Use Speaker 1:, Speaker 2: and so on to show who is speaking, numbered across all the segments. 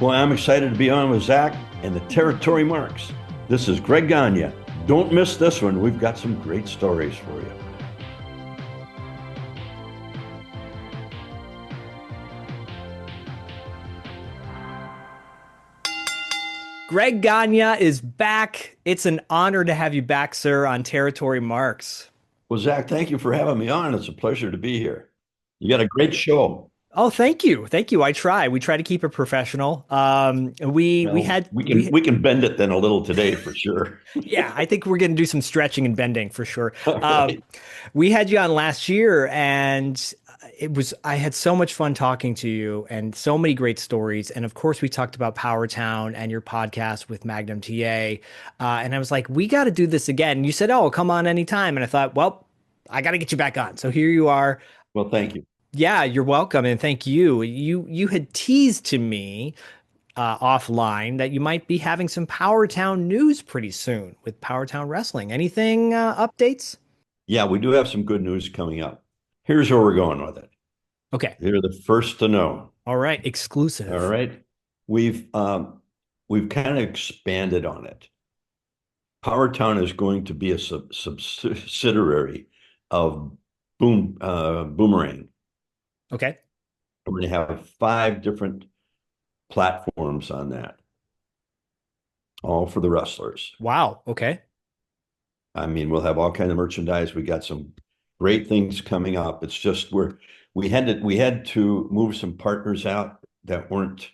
Speaker 1: Well, I'm excited to be on with Zach and the Territory Marks. This is Greg Gagne. Don't miss this one. We've got some great stories for you.
Speaker 2: Greg Gagne is back. It's an honor to have you back, sir, on Territory Marks.
Speaker 1: Well, Zach, thank you for having me on. It's a pleasure to be here. You got a great show.
Speaker 2: Oh, thank you. Thank you. I try. We try to keep it professional. We
Speaker 1: Well,
Speaker 2: had
Speaker 1: we can
Speaker 2: we
Speaker 1: we can bend it then a little today for sure.
Speaker 2: yeah, I think we're going to do some stretching and bending for sure.
Speaker 1: All
Speaker 2: Um,
Speaker 1: right.
Speaker 2: we had you on last year, and I had so much fun talking to you and so many great stories. And of course, we talked about Powertown and your podcast with Magnum TA. And I was like, we got to do this again. And you said, oh, come on anytime. And I thought, well, I got to get you back on. So here you are.
Speaker 1: Well, thank you.
Speaker 2: Yeah, you're welcome, and thank you. You had teased to me offline that you might be having some Powertown news pretty soon with Powertown Wrestling. Anything updates?
Speaker 1: Yeah, we do have some good news coming up. Here's where we're going with it.
Speaker 2: Okay.
Speaker 1: You're the first to know.
Speaker 2: All right.
Speaker 1: All
Speaker 2: Exclusive.
Speaker 1: right. We've um, we've kind of expanded on it. Powertown is going to be a subsidiary of Boomerang.
Speaker 2: Okay.
Speaker 1: We're going to have 5 different platforms on that, all for the wrestlers.
Speaker 2: Wow. Okay.
Speaker 1: I mean, we'll have all kinds of merchandise. We got some great things coming up. It's just we had to move some partners out that weren't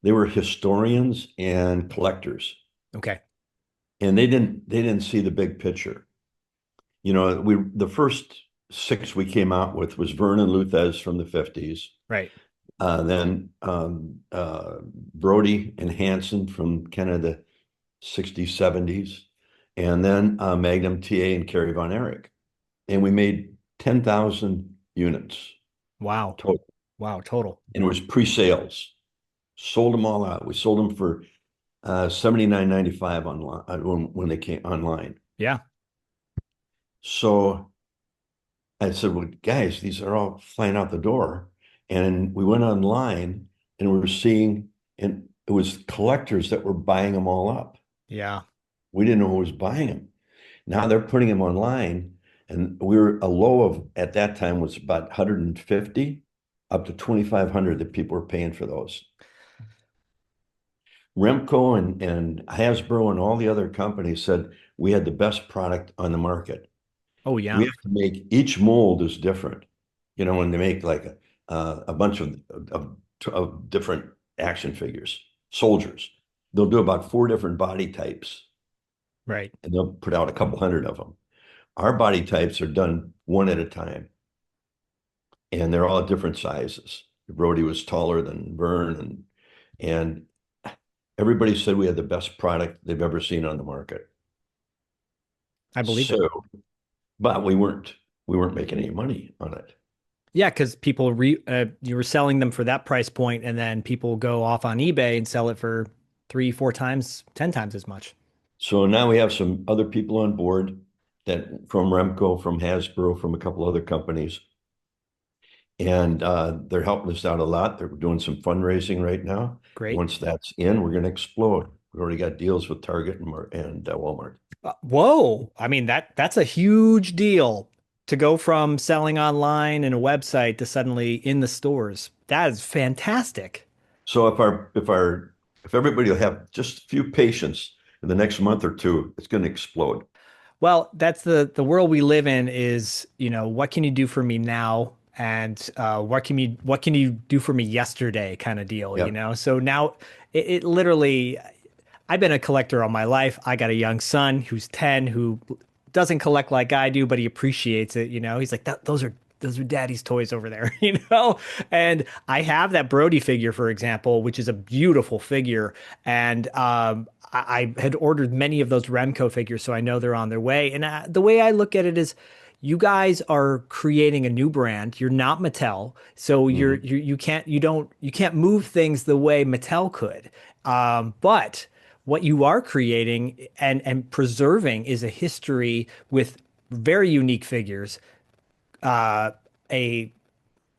Speaker 1: they were historians and collectors,
Speaker 2: Okay.
Speaker 1: and they didn't see the big picture. You know, we the first 6 we came out with was Vernon Luthez from the 50s.
Speaker 2: Right.
Speaker 1: Then Brody and Hanson from kind of the 60s, 70s, and then Magnum TA and Kerry Von Erich. And we made 10,000 units
Speaker 2: Wow.
Speaker 1: total.
Speaker 2: Wow. Total.
Speaker 1: And it was pre-sales. Sold them all out. We sold them for 79.95 online when they came online.
Speaker 2: Yeah.
Speaker 1: So I said, well, guys, these are all flying out the door. And we went online and we were seeing, and it was collectors that were buying them all up.
Speaker 2: Yeah.
Speaker 1: We didn't know who was buying them. Now they're putting them online, and we were a low of at that time was about 150 up to 2,500 that people were paying for those. Remco and Hasbro and all the other companies said we had the best product on the market.
Speaker 2: Oh,
Speaker 1: We
Speaker 2: yeah.
Speaker 1: have to make each mold is different. You know, when they make like a bunch of different action figures, soldiers, they'll do about 4 different body types,
Speaker 2: Right.
Speaker 1: and they'll put out a couple hundred of them. Our body types are done one at a time, and they're all different sizes. Brody was taller than Vern, and everybody said we had the best product they've ever seen on the market.
Speaker 2: I believe it.
Speaker 1: So, but we weren't making any money on it.
Speaker 2: Yeah, because you were selling them for that price point, and then people go off on eBay and sell it for three, 4 times, 10 times as much.
Speaker 1: So now we have some other people on board that from Remco, from Hasbro, from a couple other companies, and they're helping us out a lot. They're doing some fundraising right now.
Speaker 2: Great.
Speaker 1: Once that's in, we're going to explode. We've already got deals with Target and Walmart.
Speaker 2: Whoa. I mean, that's a huge deal to go from selling online and a website to suddenly in the stores. That is fantastic.
Speaker 1: So if everybody will have just a few patience in the next month or two, it's going to explode.
Speaker 2: Well, that's the world we live in is, what can you do for me now? And what can you do for me yesterday kind of deal,
Speaker 1: Yep.
Speaker 2: So now it literally I've been a collector all my life. I got a young son who's 10 who doesn't collect like I do, but he appreciates it. He's like, those are daddy's toys over there, And I have that Brody figure, for example, which is a beautiful figure. And I had ordered many of those Remco figures, so I know they're on their way. And the way I look at it is, you guys are creating a new brand. You're not Mattel, so
Speaker 1: Mhm.
Speaker 2: you can't move things the way Mattel could. But what you are creating and preserving is a history with very unique figures, a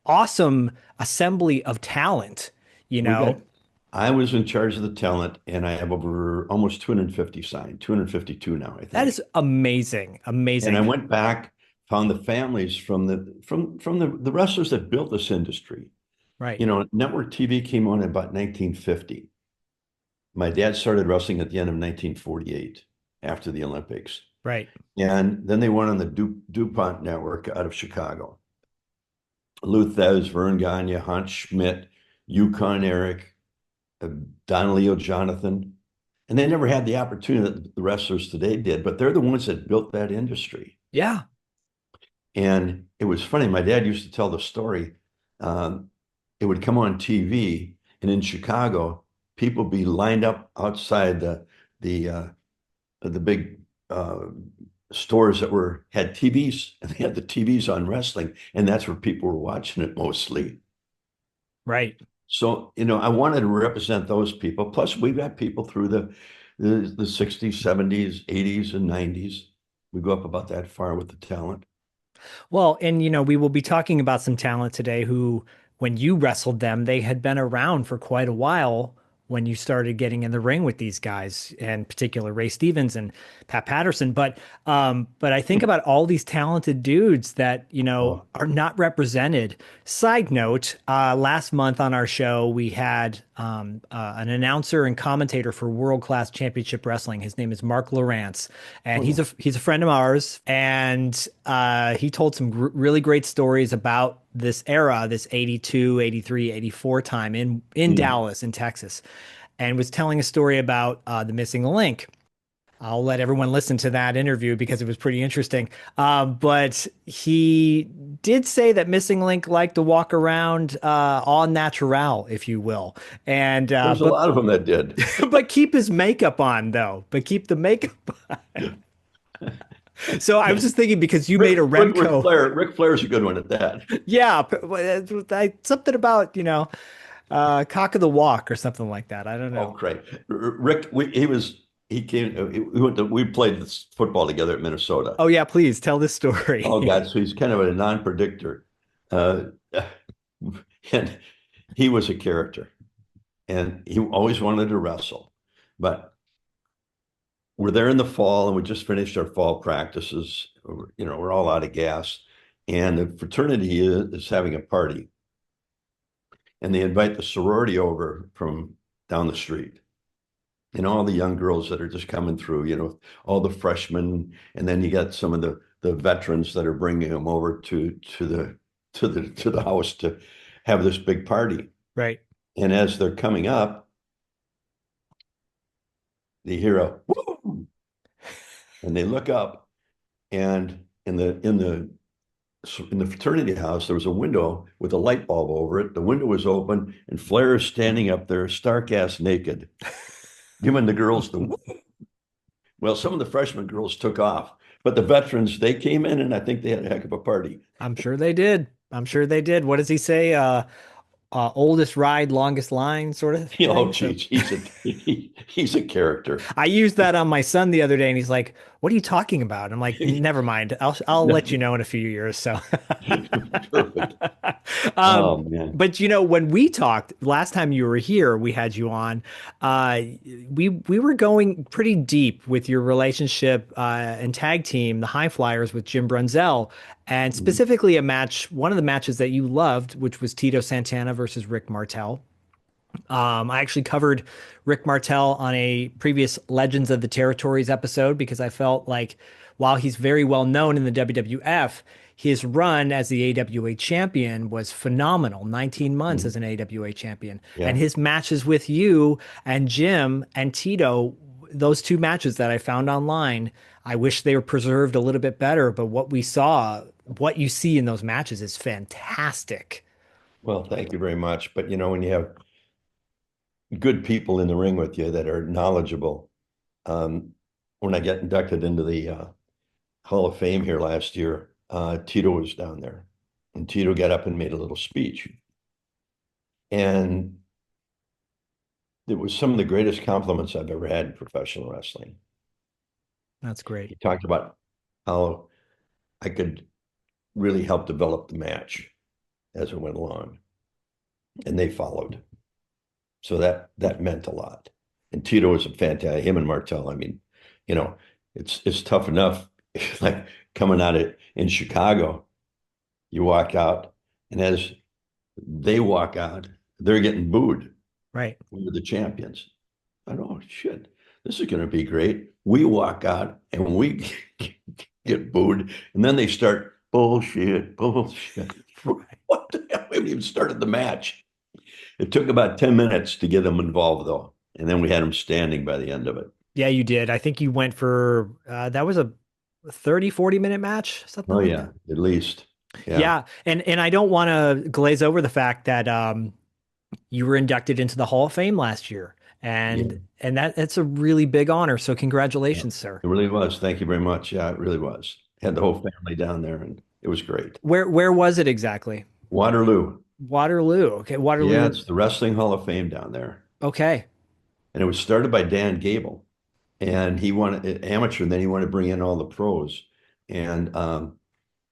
Speaker 2: awesome assembly of talent, you
Speaker 1: We got
Speaker 2: know.
Speaker 1: I was in charge of the talent, and I have over almost 250 signed, 252 now, I
Speaker 2: That
Speaker 1: think.
Speaker 2: is amazing.
Speaker 1: And
Speaker 2: Amazing.
Speaker 1: I went back, found the families from the wrestlers that built this industry.
Speaker 2: Right.
Speaker 1: You know, network TV came on in about 1950. My dad started wrestling at the end of 1948 after the Olympics.
Speaker 2: Right.
Speaker 1: And then they went on the DuPont network out of Chicago. Lou Thez, Vern Gagne, Hans Schmidt, Yukon Eric, uh, Don Leo Jonathan. And they never had the opportunity that the wrestlers today did, but they're the ones that built that industry.
Speaker 2: Yeah.
Speaker 1: And it was funny. My dad used to tell the story. Um, it would come on TV, and in Chicago, people be lined up outside the big stores that had TVs, and they had the TVs on wrestling, and that's where people were watching it mostly.
Speaker 2: Right.
Speaker 1: So, you know, I wanted to represent those people. Plus, we've got people through the 60s, 70s, 80s, and 90s. We go up about that far with the talent.
Speaker 2: Well, and we will be talking about some talent today who, when you wrestled them, they had been around for quite a while when you started getting in the ring with these guys, in particular Ray Stevens and Pat Patterson. But I think about all these talented dudes that,
Speaker 1: Oh,
Speaker 2: are not represented. Side note, last month on our show, we had an announcer and commentator for World Class Championship Wrestling. His name is Mark Lawrence, and
Speaker 1: oh
Speaker 2: he's
Speaker 1: yeah.
Speaker 2: a friend of ours. And he told some really great stories about this era, this 82, 83, 84 time in
Speaker 1: Mm.
Speaker 2: Dallas, in Texas, and was telling a story about the missing link. I'll let everyone listen to that interview because it was pretty interesting. But he did say that Missing Link liked to walk around all natural, if you will, and
Speaker 1: There's a lot of them that did.
Speaker 2: but keep his makeup on though. But keep the makeup on. So I was just thinking because you made a Remco,
Speaker 1: Ric Flair's a good one at that.
Speaker 2: yeah, something about cock of the walk or something like that. I don't
Speaker 1: Oh,
Speaker 2: know.
Speaker 1: great. Rick, he came, we played this football together at Minnesota.
Speaker 2: Oh yeah, please tell this story.
Speaker 1: Oh, God. So he's kind of a non-predictor. Uh, and he was a character, and he always wanted to wrestle. But we're there in the fall, and we just finished our fall practices. You know, we're all out of gas, and the fraternity is having a party, and they invite the sorority over from down the street. And all the young girls that are just coming through, you know, all the freshmen, and then you got some of the veterans that are bringing them over to the house to have this big party.
Speaker 2: Right.
Speaker 1: And as they're coming up, they hear a woo, and they look up, and in the fraternity house, there was a window with a light bulb over it. The window was open, and Flair is standing up there, stark ass naked, giving the girls the woo. Well, some of the freshman girls took off, but the veterans, they came in, and I think they had a heck of a party.
Speaker 2: I'm sure they did. I'm sure they did. What does he say? Oldest ride, longest line, sort of
Speaker 1: Oh,
Speaker 2: thing. So
Speaker 1: geez, he's a character.
Speaker 2: I used that on my son the other day, and he's like, "What are you talking about?" And I'm like, "Never mind. I'll let you know in a few years." So,
Speaker 1: Perfect.
Speaker 2: um,
Speaker 1: Oh man.
Speaker 2: but when we talked last time you were here, we had you on. Uh, we were going pretty deep with your relationship and tag team, the High Flyers, with Jim Brunzell, and specifically one of the matches that you loved, which was Tito Santana versus Rick Martel. I actually covered Rick Martel on a previous Legends of the Territories episode because I felt like while he's very well known in the WWF, his run as the AWA champion was phenomenal. 19 months as an AWA champion. And
Speaker 1: Yeah.
Speaker 2: his matches with you and Jim and Tito, those two matches that I found online, I wish they were preserved a little bit better, but what you see in those matches is fantastic.
Speaker 1: Well, thank you very much. But you know, when you have good people in the ring with you that are knowledgeable, um, when I get inducted into the Hall of Fame here last year, Tito was down there, and Tito got up and made a little speech, and it was some of the greatest compliments I've ever had in professional wrestling.
Speaker 2: That's great.
Speaker 1: He talked about how I could really help develop the match as it went along, and they followed. So that meant a lot. And Tito was a fantastic, him and Martel. I mean, you know, it's tough enough. Like coming out of in Chicago, you walk out, and as they walk out, they're getting booed.
Speaker 2: Right.
Speaker 1: We were the champions. I know, shit, this is going to be great. We walk out and we get booed, and then they start bullshit, bullshit. What the hell? We haven't even started the match. It took about 10 minutes to get them involved, though. And then we had them standing by the end of it.
Speaker 2: Yeah, you did. I think you went for that was a 30, 40-minute match, something
Speaker 1: Oh,
Speaker 2: like
Speaker 1: yeah,
Speaker 2: that.
Speaker 1: at least. Yeah.
Speaker 2: Yeah, and I don't want to glaze over the fact that you were inducted into the Hall of Fame last year,
Speaker 1: Yeah.
Speaker 2: and that's a really big honor. So
Speaker 1: Yeah.
Speaker 2: congratulations, sir.
Speaker 1: It really was. Thank you very much. Yeah, it really was. Had the whole family down there, and it was great.
Speaker 2: Where was it exactly?
Speaker 1: Waterloo.
Speaker 2: Waterloo. Okay,
Speaker 1: Yeah,
Speaker 2: Waterloo.
Speaker 1: it's the Wrestling Hall of Fame down there.
Speaker 2: Okay.
Speaker 1: And it was started by Dan Gable. And he wanted it amateur, and then he wanted to bring in all the pros. And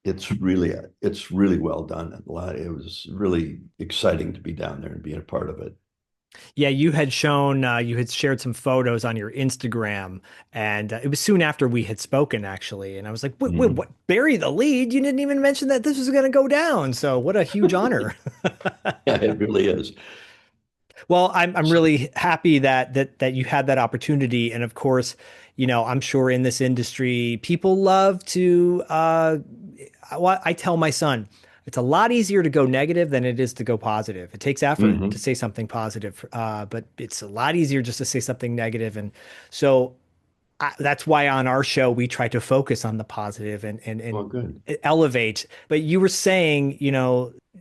Speaker 1: it's really well done. It was really exciting to be down there and being a part of it.
Speaker 2: Yeah, you had shared some photos on your Instagram, and it was soon after we had spoken, actually. And I was like, wait,
Speaker 1: Mhm.
Speaker 2: what? Bury the lead? You didn't even mention that this was going to go down. So what a huge honor.
Speaker 1: Yeah, it really is.
Speaker 2: Well, I'm really happy that you had that opportunity, and of course, I'm sure in this industry, people love to. I tell my son, it's a lot easier to go negative than it is to go positive. It takes effort to
Speaker 1: Hmm.
Speaker 2: say something positive, but it's a lot easier just to say something negative. And so that's why on our show we try to focus on the positive and
Speaker 1: Well, good.
Speaker 2: elevate. But you were saying,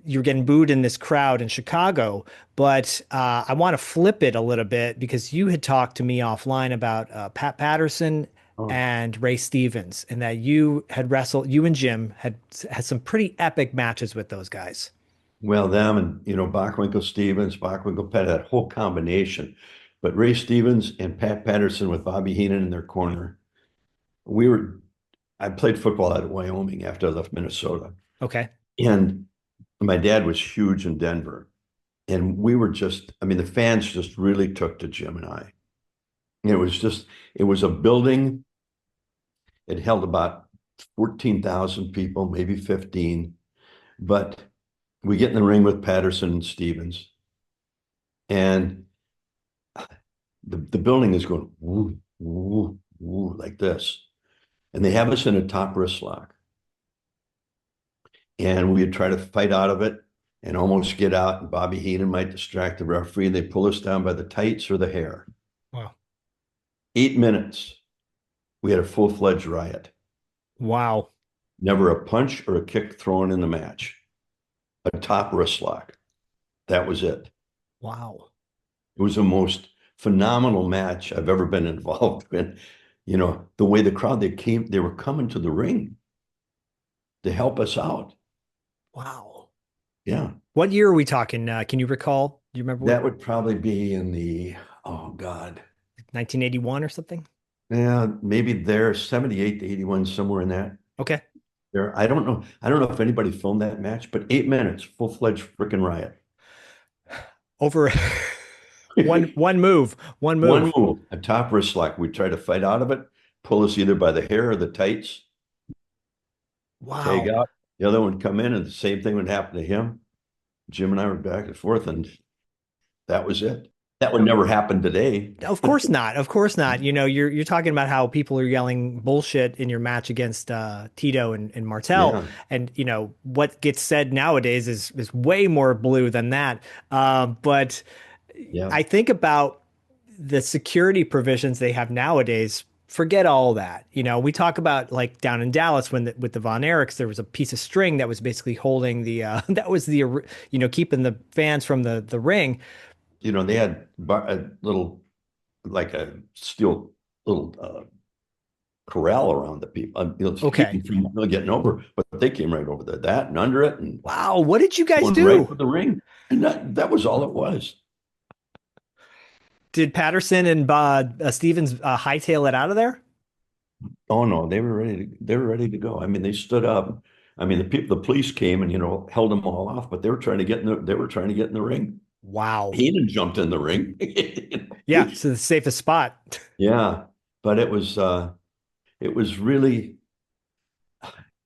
Speaker 2: you're getting booed in this crowd in Chicago, but I want to flip it a little bit because you had talked to me offline about Pat Patterson
Speaker 1: Oh,
Speaker 2: and Ray Stevens, and that you and Jim had some pretty epic matches with those guys.
Speaker 1: well, them and Bockwinkle Stevens, Bockwinkle Pat, that whole combination. But Ray Stevens and Pat Patterson with Bobby Heenan in their corner. We were I played football out of Wyoming after I left Minnesota.
Speaker 2: Okay.
Speaker 1: And my dad was huge in Denver. And we were just, I mean, the fans just really took to Jim and I. It was a building. It held about 14,000 people, maybe 15. But we get in the ring with Patterson and Stevens, and the building is going woo, woo, woo, like this. And they have us in a top wrist lock. And we would try to fight out of it and almost get out. And Bobby Heenan might distract the referee. And they pull us down by the tights or the hair.
Speaker 2: Wow.
Speaker 1: 8 minutes. We had a full-fledged riot.
Speaker 2: Wow.
Speaker 1: Never a punch or a kick thrown in the match. A top wrist lock. That was it.
Speaker 2: Wow.
Speaker 1: It was the most phenomenal match I've ever been involved in. The way the crowd, they were coming to the ring to help us out.
Speaker 2: Wow.
Speaker 1: Yeah.
Speaker 2: What year are we talking? Can you recall? Do you remember
Speaker 1: That would probably be in oh God.
Speaker 2: 1981 or something?
Speaker 1: Yeah, maybe there, 78 to 81, somewhere in that.
Speaker 2: Okay.
Speaker 1: There, I don't know. I don't know if anybody filmed that match, but 8 minutes, full-fledged freaking riot.
Speaker 2: Over one move, one
Speaker 1: One
Speaker 2: move.
Speaker 1: move, a top wrist lock. We try to fight out of it, pull us either by the hair or the tights, tag
Speaker 2: Wow.
Speaker 1: out. The other one come in, and the same thing would happen to him. Jim and I were back and forth, and that was it. That would never happen today.
Speaker 2: Of course not. Of course not. You're talking about how people are yelling bullshit in your match against Tito and Martel,
Speaker 1: Yeah,
Speaker 2: and what gets said nowadays is way more blue than that. But
Speaker 1: yeah.
Speaker 2: I think about the security provisions they have nowadays. Forget all that. We talk about like down in Dallas with the Von Erichs, there was a piece of string that was basically holding the that was the keeping the fans from the ring.
Speaker 1: They had a little, like a steel little corral around the people, to keep
Speaker 2: Okay.
Speaker 1: them from really getting over. But they came right over that and under it and
Speaker 2: Wow. What did you guys
Speaker 1: going right
Speaker 2: do?
Speaker 1: for the ring. And that was all it was.
Speaker 2: Did Patterson and Stevens hightail it out of there?
Speaker 1: Oh no, they were ready to go. I mean, they stood up. I mean, the police came and held them all off, but they were trying to get in the ring.
Speaker 2: Wow.
Speaker 1: He didn't jump in the ring.
Speaker 2: Yeah, so the safest spot.
Speaker 1: Yeah, but it was really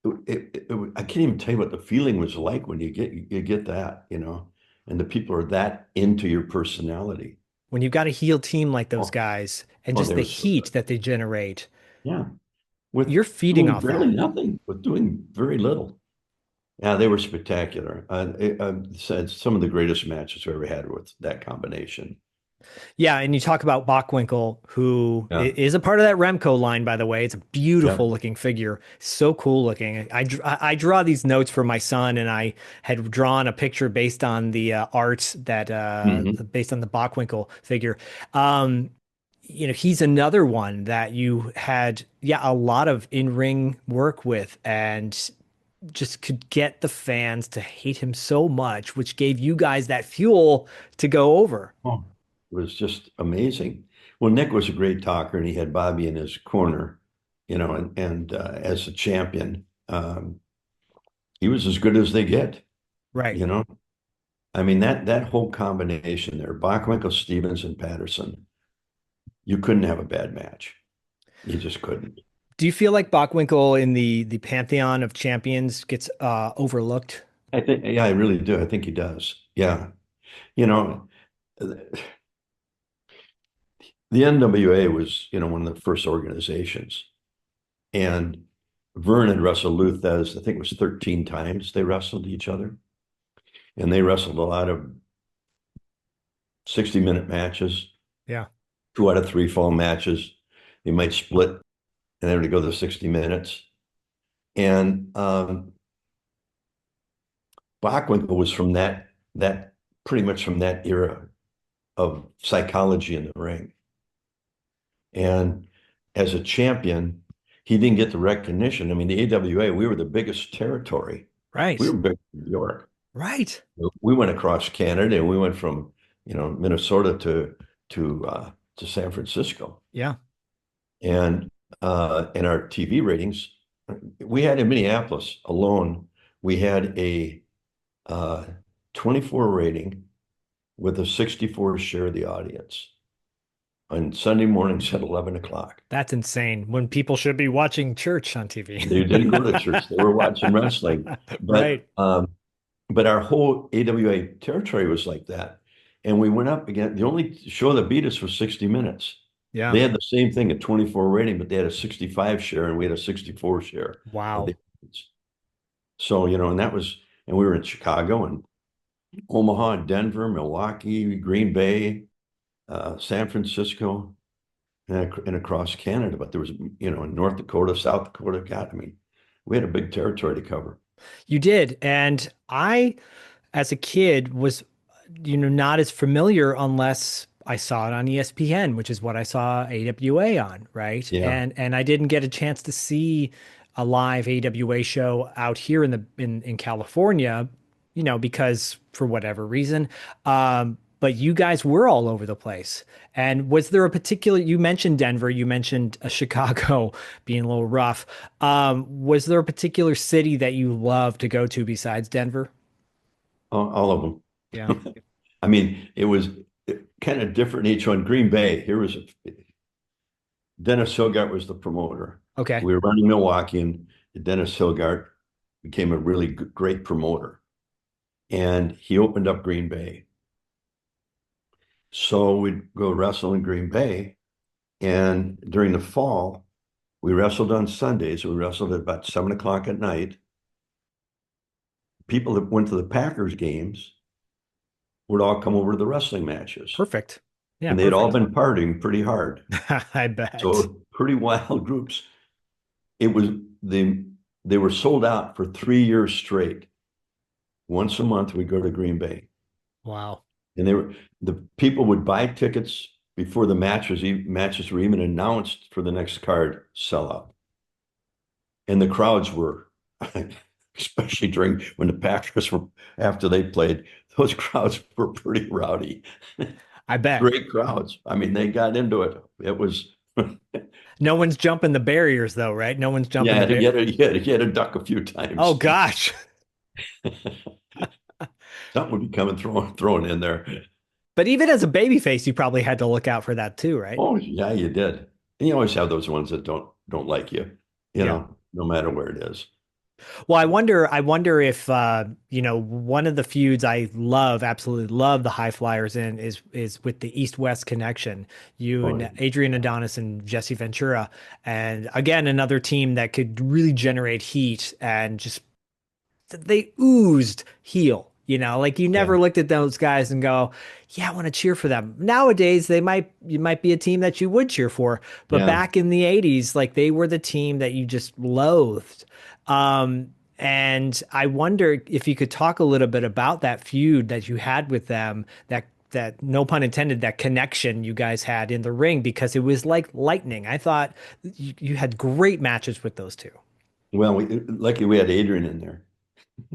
Speaker 1: I can't even tell you what the feeling was like when you get that, and the people are that into your personality.
Speaker 2: When you've got a heel team like those
Speaker 1: Oh,
Speaker 2: guys and
Speaker 1: oh,
Speaker 2: just
Speaker 1: they
Speaker 2: the
Speaker 1: were so
Speaker 2: heat
Speaker 1: good.
Speaker 2: that they generate,
Speaker 1: Yeah, with
Speaker 2: you're feeding
Speaker 1: doing
Speaker 2: off
Speaker 1: barely
Speaker 2: that.
Speaker 1: nothing, with doing very little. Yeah, they were spectacular. I said some of the greatest matches we ever had with that combination.
Speaker 2: Yeah, and you talk about Bockwinkle, who
Speaker 1: Yeah,
Speaker 2: is a part of that Remco line, by the way. It's a beautiful
Speaker 1: yeah.
Speaker 2: looking figure, so cool looking. I draw these notes for my son, and I had drawn a picture based on the art that
Speaker 1: Hmm.
Speaker 2: based on the Bockwinkle figure. Um, he's another one that you had, yeah, a lot of in-ring work with, and just could get the fans to hate him so much, which gave you guys that fuel to go over.
Speaker 1: Oh, it was just amazing. Well, Nick was a great talker, and he had Bobby in his corner, and as a champion, he was as good as they get.
Speaker 2: Right.
Speaker 1: You know, I mean that whole combination there, Bockwinkle, Stevens, and Patterson, you couldn't have a bad match. You just couldn't.
Speaker 2: Do you feel like Bockwinkle in the pantheon of champions gets overlooked?
Speaker 1: I think, yeah, I really do. I think he does. Yeah, you know, the NWA was, one of the first organizations, and Vern and Russell Luthez, I think it was 13 times they wrestled each other, and they wrestled a lot of 60-minute matches,
Speaker 2: Yeah.
Speaker 1: 2 out of 3 fall matches. They might split, and they would go the 60 minutes. And Bockwinkle was from that pretty much from that era of psychology in the ring. And as a champion, he didn't get the recognition. I mean, the AWA, we were the biggest territory. We
Speaker 2: Right.
Speaker 1: were big in New York.
Speaker 2: Right.
Speaker 1: We went across Canada, and we went from, Minnesota to San Francisco.
Speaker 2: Yeah.
Speaker 1: And our TV ratings, we had in Minneapolis alone, we had a 24 rating with a 64 share of the audience on Sunday mornings at 11 o'clock.
Speaker 2: That's insane when people should be watching church on TV.
Speaker 1: They didn't go to church; they were watching wrestling. But
Speaker 2: Right.
Speaker 1: but our whole AWA territory was like that, and we went up again. The only show that beat us was 60 Minutes.
Speaker 2: Yeah.
Speaker 1: They had the same thing, a 24 rating, but they had a 65 share, and we had a 64 share of the
Speaker 2: Wow.
Speaker 1: audience. So, and we were in Chicago and Omaha, Denver, Milwaukee, Green Bay, San Francisco, and across Canada. But there was, in North Dakota, South Dakota. God, I mean, we had a big territory to cover.
Speaker 2: You did. And I, as a kid, was, not as familiar unless I saw it on ESPN, which is what I saw AWA on, right?
Speaker 1: Yeah.
Speaker 2: And I didn't get a chance to see a live AWA show out here in California, because for whatever reason. But you guys were all over the place. And was there a particular, you mentioned Denver, you mentioned Chicago being a little rough. Was there a particular city that you love to go to besides Denver?
Speaker 1: All of
Speaker 2: Yeah.
Speaker 1: them. I mean, it was kind of different in each one. Green Bay, Dennis Hilgart was the promoter.
Speaker 2: Okay.
Speaker 1: We were running Milwaukee, and Dennis Hilgart became a really great promoter. And he opened up Green Bay. So we'd go wrestle in Green Bay. And during the fall, we wrestled on Sundays. We wrestled at about 7 o'clock at night. People that went to the Packers games would all come over to the wrestling matches.
Speaker 2: Perfect. Yeah,
Speaker 1: And they'd all
Speaker 2: perfect.
Speaker 1: been partying pretty hard.
Speaker 2: I bet.
Speaker 1: So pretty wild groups. It was they were sold out for 3 years straight. Once a month, we'd go to Green Bay.
Speaker 2: Wow.
Speaker 1: And the people would buy tickets before the matches were even announced for the next card sellout. And the crowds were, especially during when the Packers were after they played, those crowds were pretty rowdy.
Speaker 2: I bet.
Speaker 1: Great crowds. I mean, they got into it. It was
Speaker 2: No one's jumping the barriers though, right? No one's jumping
Speaker 1: yeah,
Speaker 2: the bar.
Speaker 1: you had to duck a few
Speaker 2: Oh
Speaker 1: times.
Speaker 2: gosh.
Speaker 1: Something would be coming thrown in there.
Speaker 2: But even as a babyface, you probably had to look out for that too, right?
Speaker 1: Oh, yeah, you did. And you always have those ones that don't like you,
Speaker 2: Yeah.
Speaker 1: no matter where it is.
Speaker 2: Well, I wonder if one of the feuds I love, absolutely love the High Flyers in is with the East-West connection. You
Speaker 1: Oh,
Speaker 2: and Adrian Adonis and Jesse Ventura. And again, another team that could really generate heat and just they oozed heel. Like you
Speaker 1: yeah,
Speaker 2: never looked at those guys and go, yeah, I want to cheer for them. Nowadays, you might be a team that you would cheer for, but
Speaker 1: yeah.
Speaker 2: back in the 80s, like they were the team that you just loathed. And I wonder if you could talk a little bit about that feud that you had with them, that no pun intended, that connection you guys had in the ring, because it was like lightning. I thought you had great matches with those two.
Speaker 1: Well, lucky we had Adrian in there.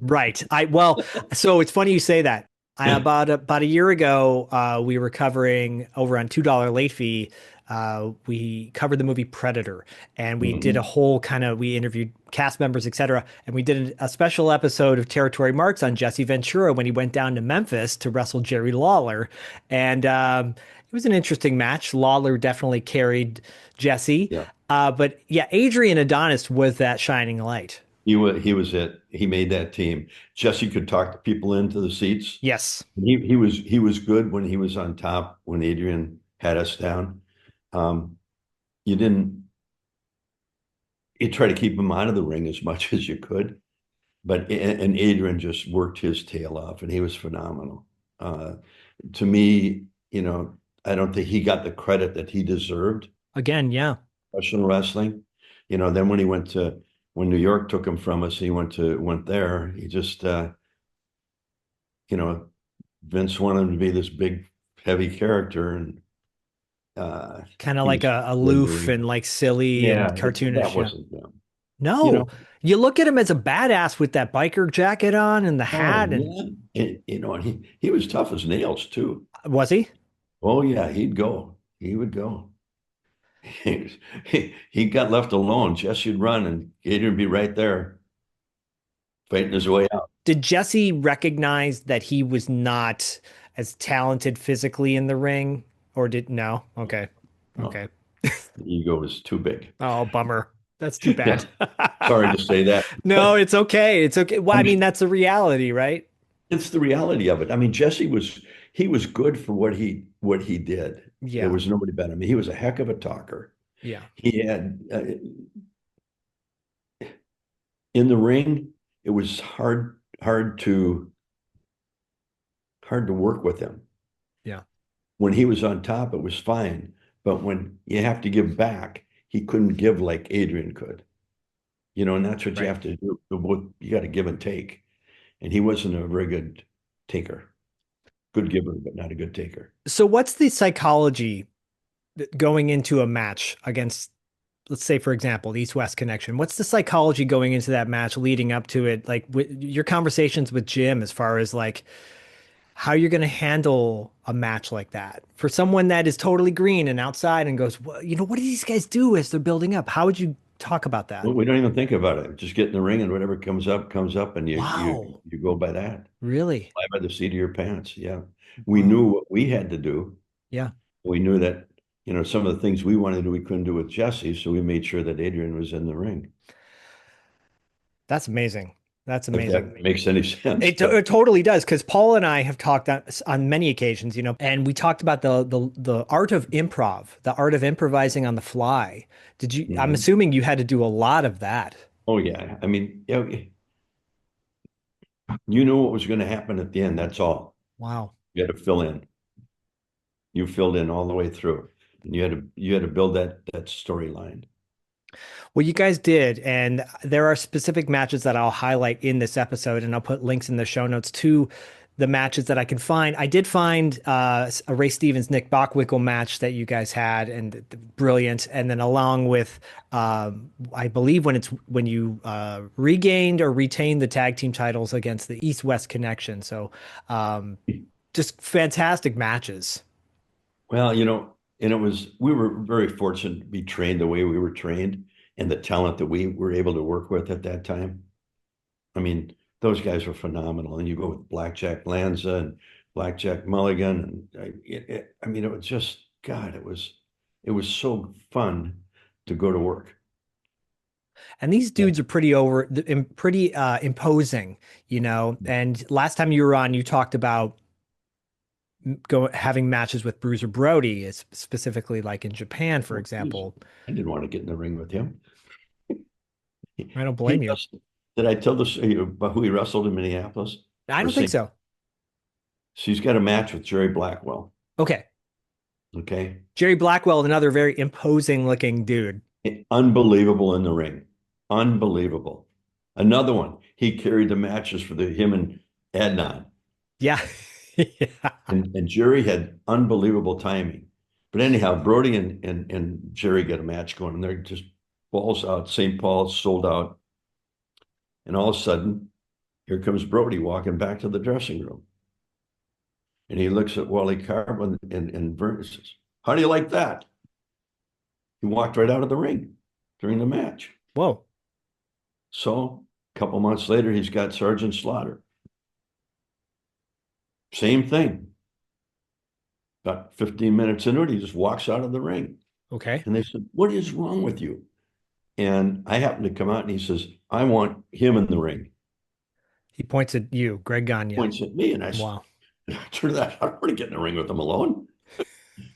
Speaker 2: Right. So it's funny you say that. About a year ago, we were covering over on $2 late fee. We covered the movie Predator, and we did a
Speaker 1: Mhm.
Speaker 2: whole we interviewed cast members, etc. And we did a special episode of Territory Marks on Jesse Ventura when he went down to Memphis to wrestle Jerry Lawler, and it was an interesting match. Lawler definitely carried Jesse,
Speaker 1: Yeah,
Speaker 2: but yeah, Adrian Adonis was that shining light.
Speaker 1: he was it. He made that team. Jesse could talk people into the seats.
Speaker 2: Yes.
Speaker 1: He was good when he was on top, when Adrian had us down. Um, you didn't you try to keep him out of the ring as much as you could, but and Adrian just worked his tail off, and he was phenomenal. Uh, to me, I don't think he got the credit that he deserved.
Speaker 2: Again, yeah.
Speaker 1: Professional wrestling, then when New York took him from us, he went there. He just, you know, Vince wanted him to be this big, heavy character, and
Speaker 2: Kind of
Speaker 1: he
Speaker 2: like
Speaker 1: was
Speaker 2: a
Speaker 1: in the
Speaker 2: aloof
Speaker 1: ring.
Speaker 2: and like silly and
Speaker 1: Yeah, that
Speaker 2: cartoonish. Yeah.
Speaker 1: wasn't him. You
Speaker 2: No,
Speaker 1: know,
Speaker 2: you look at him as a badass with that biker jacket on and the
Speaker 1: oh
Speaker 2: hat, and
Speaker 1: yeah, and he was tough as nails too.
Speaker 2: was he?
Speaker 1: Oh yeah, he'd go. He would go. He got left alone. Jesse'd run, and Adrian would be right there fighting his way out.
Speaker 2: Did Jesse recognize that he was not as talented physically in the ring, or did no? Okay,
Speaker 1: Oh,
Speaker 2: okay.
Speaker 1: the ego was too big.
Speaker 2: Oh, bummer. That's too
Speaker 1: Yeah,
Speaker 2: bad.
Speaker 1: sorry to say that,
Speaker 2: No,
Speaker 1: but
Speaker 2: it's okay. It's okay. Well, I
Speaker 1: I'm
Speaker 2: mean, that's the reality, right?
Speaker 1: it's the reality of it. I mean, Jesse he was good for what he did. There
Speaker 2: Yeah,
Speaker 1: was nobody better. I mean, he was a heck of a talker.
Speaker 2: yeah,
Speaker 1: He had in the ring, it was hard to work with him.
Speaker 2: yeah.
Speaker 1: When he was on top, it was fine, but when you have to give back, he couldn't give like Adrian could. And that's what you
Speaker 2: Right.
Speaker 1: have to do. You got to give and take, and he wasn't a very good taker. Good giver, but not a good taker.
Speaker 2: So, what's the psychology going into a match against, let's say, for example, the East-West connection? What's the psychology going into that match leading up to it? Like your conversations with Jim, as far as like how you're going to handle a match like that for someone that is totally green and outside and goes, well, what do these guys do as they're building up? How would you talk about that?
Speaker 1: Well, we don't even think about it. Just get in the ring, and whatever comes up, and you you
Speaker 2: Wow.
Speaker 1: you go by that.
Speaker 2: Really?
Speaker 1: Fly by the seat of your pants. Yeah, we
Speaker 2: Wow.
Speaker 1: knew what we had to do.
Speaker 2: Yeah.
Speaker 1: We knew that some of the things we wanted to do we couldn't do with Jesse, so we made sure that Adrian was in the ring.
Speaker 2: That's amazing. That's
Speaker 1: If
Speaker 2: amazing.
Speaker 1: that makes any sense,
Speaker 2: It totally does, because Paul and I have talked on many occasions, and we talked about the art of improv, the art of improvising on the fly. I'm
Speaker 1: Mhm.
Speaker 2: assuming you had to do a lot of that.
Speaker 1: Oh yeah. I mean, you knew what was going to happen at the end. That's all.
Speaker 2: Wow.
Speaker 1: You had to fill in. You filled in all the way through, and you had to build that storyline.
Speaker 2: Well, you guys did, and there are specific matches that I'll highlight in this episode, and I'll put links in the show notes to the matches that I can find. I did find a Ray Stevens Nick Bockwinkle match that you guys had, and brilliant. And then along with, I believe when you regained or retained the tag team titles against the East West Connection. So just fantastic matches.
Speaker 1: Well, and we were very fortunate to be trained the way we were trained, and the talent that we were able to work with at that time. I mean, those guys were phenomenal. And you go with Blackjack Lanza and blackjack mulligan, and I mean, it was just God. It was so fun to go to work.
Speaker 2: And these
Speaker 1: Yeah.
Speaker 2: dudes are pretty imposing, you know. And last time you were on, you talked about having matches with Bruiser Brody, specifically like in Japan, for
Speaker 1: Oh, geez.
Speaker 2: example.
Speaker 1: I didn't want to get in the ring with him.
Speaker 2: I don't
Speaker 1: He
Speaker 2: blame you.
Speaker 1: did I tell this about who he wrestled in Minneapolis
Speaker 2: I
Speaker 1: or
Speaker 2: don't think
Speaker 1: St.
Speaker 2: so.
Speaker 1: So he's got a match with Jerry Blackwell.
Speaker 2: Okay.
Speaker 1: Okay.
Speaker 2: Jerry Blackwell, another very imposing looking dude.
Speaker 1: Unbelievable in the ring. Unbelievable. Another one. He carried the matches for him and Adnan.
Speaker 2: Yeah. Yeah.
Speaker 1: And Jerry had unbelievable timing. But anyhow, Brody and Jerry get a match going, and they're just balls out. St. Paul's sold out. And all of a sudden, here comes Brody walking back to the dressing room. And he looks at Wally Carbon and Vern says, "How do you like that?" He walked right out of the ring during the match.
Speaker 2: Whoa.
Speaker 1: So a couple months later, he's got Sergeant Slaughter. Same thing. About 15 minutes into it, he just walks out of the ring.
Speaker 2: Okay.
Speaker 1: And they said, "What is wrong with you?" And I happened to come out and he says, "I want him in the ring."
Speaker 2: He points at you, Greg Gagne.
Speaker 1: Points at me, and I said,
Speaker 2: Wow.
Speaker 1: "Turn that, I don't want to get in the ring with him alone."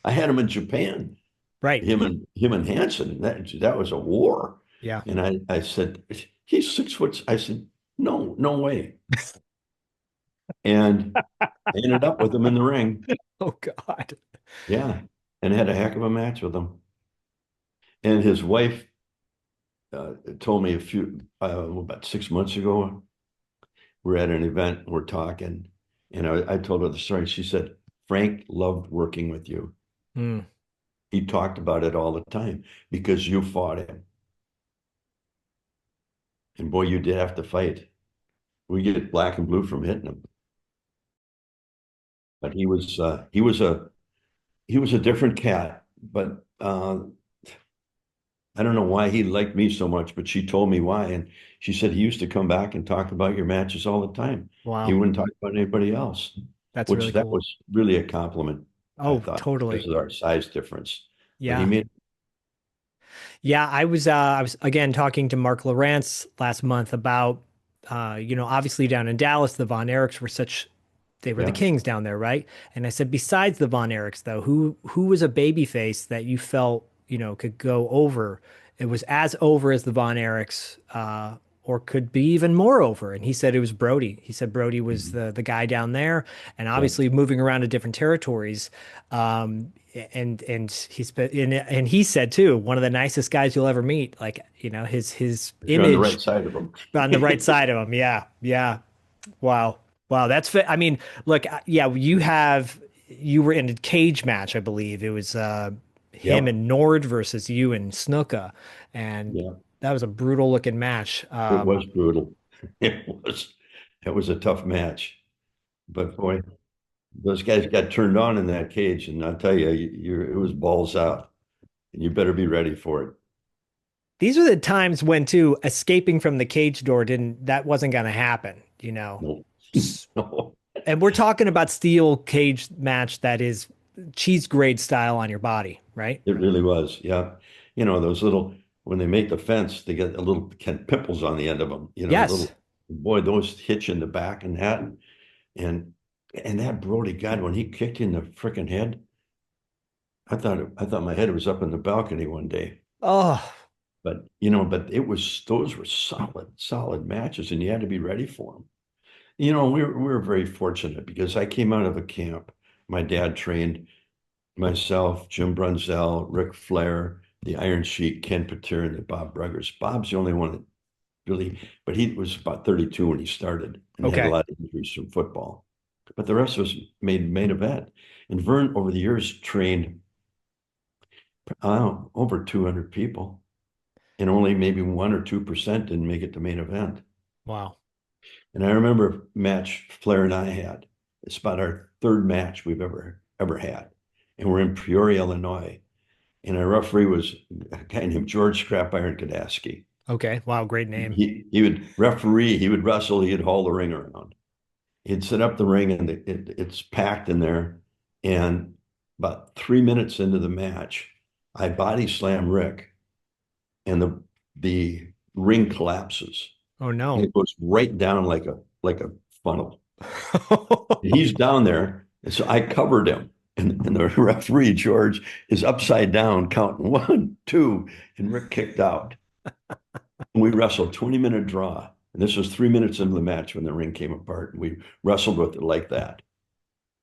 Speaker 1: I had him in Japan,
Speaker 2: Right.
Speaker 1: him and Hansen. That was a war.
Speaker 2: Yeah.
Speaker 1: And I said, "He's 6 foot." I said, "No, no way." And I ended up with him in the ring.
Speaker 2: Oh God.
Speaker 1: Yeah. And had a heck of a match with him. And his wife told me about 6 months ago, we're at an event, we're talking, and I told her the story. She said, "Frank loved working with you.
Speaker 2: Mm.
Speaker 1: He talked about it all the time because you fought him. And boy, you did have to fight. We get black and blue from hitting him. But he was a different cat. But I don't know why he liked me so much, but she told me why. And she said he used to come back and talk about your matches all the time. He
Speaker 2: Wow.
Speaker 1: wouldn't talk about anybody else,
Speaker 2: That's
Speaker 1: which
Speaker 2: really
Speaker 1: that
Speaker 2: cool.
Speaker 1: was really a compliment, I
Speaker 2: Oh,
Speaker 1: thought, because
Speaker 2: totally.
Speaker 1: of our size difference. But he
Speaker 2: Yeah.
Speaker 1: made
Speaker 2: Yeah, I was again talking to Mark Lawrence last month about you know, obviously down in Dallas, the Von Erichs were they were the
Speaker 1: yeah.
Speaker 2: kings down there, right? And I said, besides the Von Erichs, though, who was a baby face that you felt, you know, could go over? It was as over as the Von Erichs, or could be even more over. And he said it was Brody. He said Brody was
Speaker 1: Mhm.
Speaker 2: the guy down there, and
Speaker 1: Yeah.
Speaker 2: obviously moving around to different territories. And and he said too, one of the nicest guys you'll ever meet. Like, you know, his
Speaker 1: If you're on the right
Speaker 2: image
Speaker 1: side of him.
Speaker 2: on the right side of him. Yeah, yeah. Wow. Wow, I mean, look, yeah, you were in a cage match, I believe. It was him
Speaker 1: Yep.
Speaker 2: and Nord versus you and Snuka, and
Speaker 1: Yeah.
Speaker 2: that was a brutal looking match.
Speaker 1: It was brutal. It was a tough match. But boy, those guys got turned on in that cage, and I'll tell you, it was balls out, and you better be ready for it.
Speaker 2: These are the times when too escaping from the cage door that wasn't going to happen, you know.
Speaker 1: No,
Speaker 2: S-
Speaker 1: no,
Speaker 2: And we're talking about steel cage match that is cheese grade style on your body, right?
Speaker 1: it really was. Yeah, those little when they make the fence, they get a little pimples on the end of them.
Speaker 2: Yes.
Speaker 1: Little boy, those hitch in the back and that, and that Brody, God, when he kicked you in the freaking head, I thought my head was up in the balcony one day.
Speaker 2: Oh,
Speaker 1: But those were solid matches, and you had to be ready for them. We were very fortunate because I came out of a camp. My dad trained myself, Jim Brunzell, Ric Flair, the Iron Sheik, Ken Patera, and Bob Bruggers. Bob's the only one that really, but he was about 32 when he started and had a
Speaker 2: okay.
Speaker 1: lot of injuries from football. But the rest of us made main event. And Vern, over the years, trained over 200 people, and only maybe 1 or 2% didn't make it to main event.
Speaker 2: Wow.
Speaker 1: And I remember a match Flair and I had. It's about our third match we've ever had. And we're in Peoria, Illinois. And our referee was a guy named George Scrap Iron Kadaski.
Speaker 2: Okay. Wow, great name.
Speaker 1: He would referee, he would wrestle, he'd haul the ring around. He'd set up the ring and it's packed in there. And about 3 minutes into the match, I body slam Rick and the ring collapses.
Speaker 2: Oh
Speaker 1: And
Speaker 2: no.
Speaker 1: it goes right down like a funnel. And he's down there. And so I covered him. And the referee, George, is upside down counting one, two, and Rick kicked out. And we wrestled 20-minute draw. And this was 3 minutes into the match when the ring came apart. And we wrestled with it like that.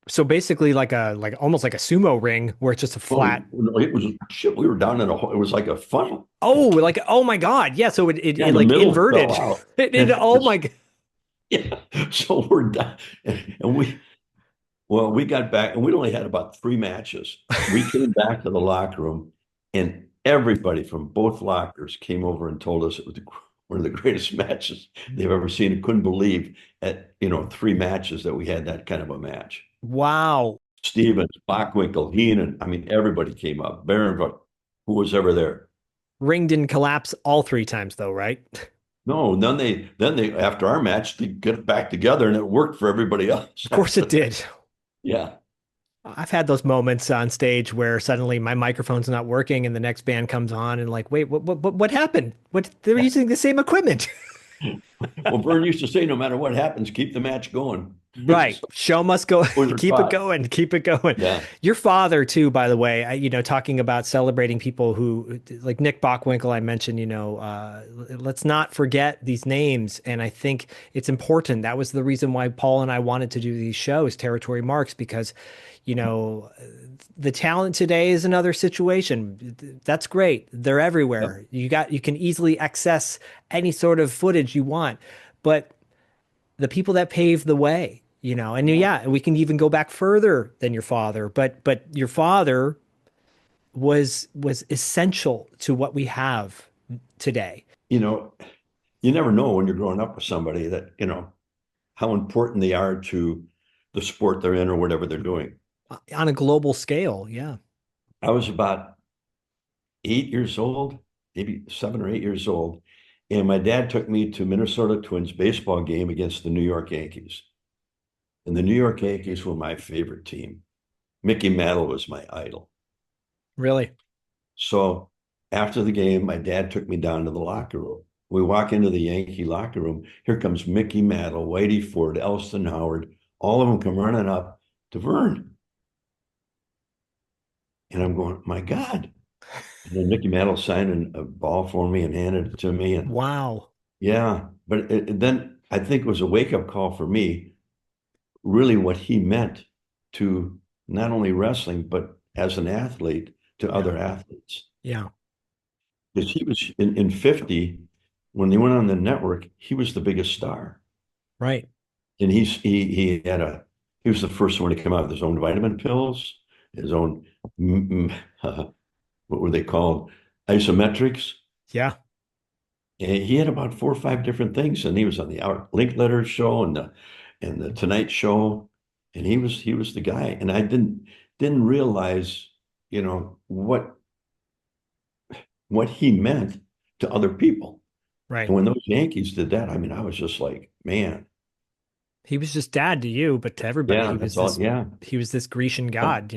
Speaker 2: So basically like almost like a sumo ring where it's just a
Speaker 1: Well,
Speaker 2: flat.
Speaker 1: it was shit. We were down in a hole. It was like a funnel.
Speaker 2: Oh, like oh my God. Yeah, so
Speaker 1: Yeah,
Speaker 2: it
Speaker 1: in the
Speaker 2: like
Speaker 1: middle
Speaker 2: inverted.
Speaker 1: fell out.
Speaker 2: Oh my God.
Speaker 1: Yeah. So we're done. And we got back and we only had about 3 matches. We came back to the locker room and everybody from both lockers came over and told us it was one of the greatest matches they've ever seen. I couldn't believe at, 3 matches that we had that kind of a match.
Speaker 2: Wow.
Speaker 1: Stevens, Bockwinkle, Heenan. I mean, everybody came up. Baron, who was ever there.
Speaker 2: Ring didn't collapse all three times though, right?
Speaker 1: No, then they after our match they get back together and it worked for everybody else.
Speaker 2: Of course it did.
Speaker 1: Yeah.
Speaker 2: I've had those moments on stage where suddenly my microphone's not working and the next band comes on and like, wait, what happened? What they're using the same equipment.
Speaker 1: Well, Vern used to say, no matter what happens, keep the match going.
Speaker 2: Right. Show must go.
Speaker 1: Always
Speaker 2: Keep it
Speaker 1: taught.
Speaker 2: going. Keep it going.
Speaker 1: Yeah.
Speaker 2: Your father, too, by the way, talking about celebrating people who, like Nick Bockwinkle, I mentioned, let's not forget these names. And I think it's important. That was the reason why Paul and I wanted to do these shows, Territory Marks, because, the talent today is another situation. That's great. They're everywhere.
Speaker 1: Yep.
Speaker 2: You can easily access any sort of footage you want. But the people that paved the way, and yeah, we can even go back further than your father, but your father was essential to what we have today.
Speaker 1: You know, you never know when you're growing up with somebody that, how important they are to the sport they're in or whatever they're doing.
Speaker 2: On a global scale. Yeah.
Speaker 1: I was about 8 years old, maybe 7 or 8 years old, and my dad took me to Minnesota Twins baseball game against the New York Yankees. And the New York Yankees were my favorite team. Mickey Mantle was my idol.
Speaker 2: Really.
Speaker 1: So after the game, my dad took me down to the locker room. We walk into the Yankee locker room. Here comes Mickey Mantle, Whitey Ford, Elston Howard. All of them come running up to Vern. And I'm going, my God. And then Mickey Mantle signed a ball for me and handed it to me. And
Speaker 2: Wow.
Speaker 1: yeah, but then I think it was a wake-up call for me, really what he meant to not only wrestling, but as an athlete to other athletes.
Speaker 2: Yeah.
Speaker 1: Because he was in 50, when they went on the network, he was the biggest star.
Speaker 2: Right.
Speaker 1: And he was the first one to come out with his own vitamin pills, his own what were they called? Isometrics.
Speaker 2: Yeah.
Speaker 1: And he had about 4 or 5 different things, and he was on the Art Linkletter show and the Tonight Show, and he was the guy. And I didn't realize, what he meant to other people.
Speaker 2: Right.
Speaker 1: And when those Yankees did that, I mean, I was just like, man,
Speaker 2: He was just dad to you, but to everybody,
Speaker 1: yeah, that's all. Yeah,
Speaker 2: he was this Grecian god.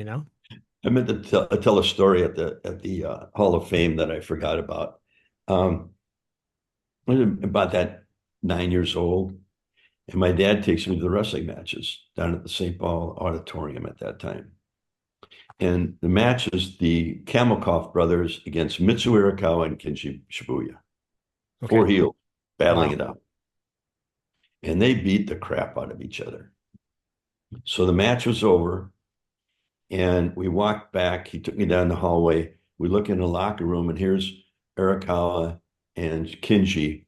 Speaker 1: I meant to tell a story at the Hall of Fame that I forgot about. I was about that 9 years old, and my dad takes me to the wrestling matches down at the St. Paul Auditorium at that time. And the match is the Kamelkoff brothers against Mitsu Irakawa and Kenji Shibuya.
Speaker 2: Okay.
Speaker 1: 4 heels battling
Speaker 2: Wow.
Speaker 1: it out. And they beat the crap out of each other. So the match was over, and we walked back. He took me down the hallway. We look in the locker room, and here's Irakawa and Kenji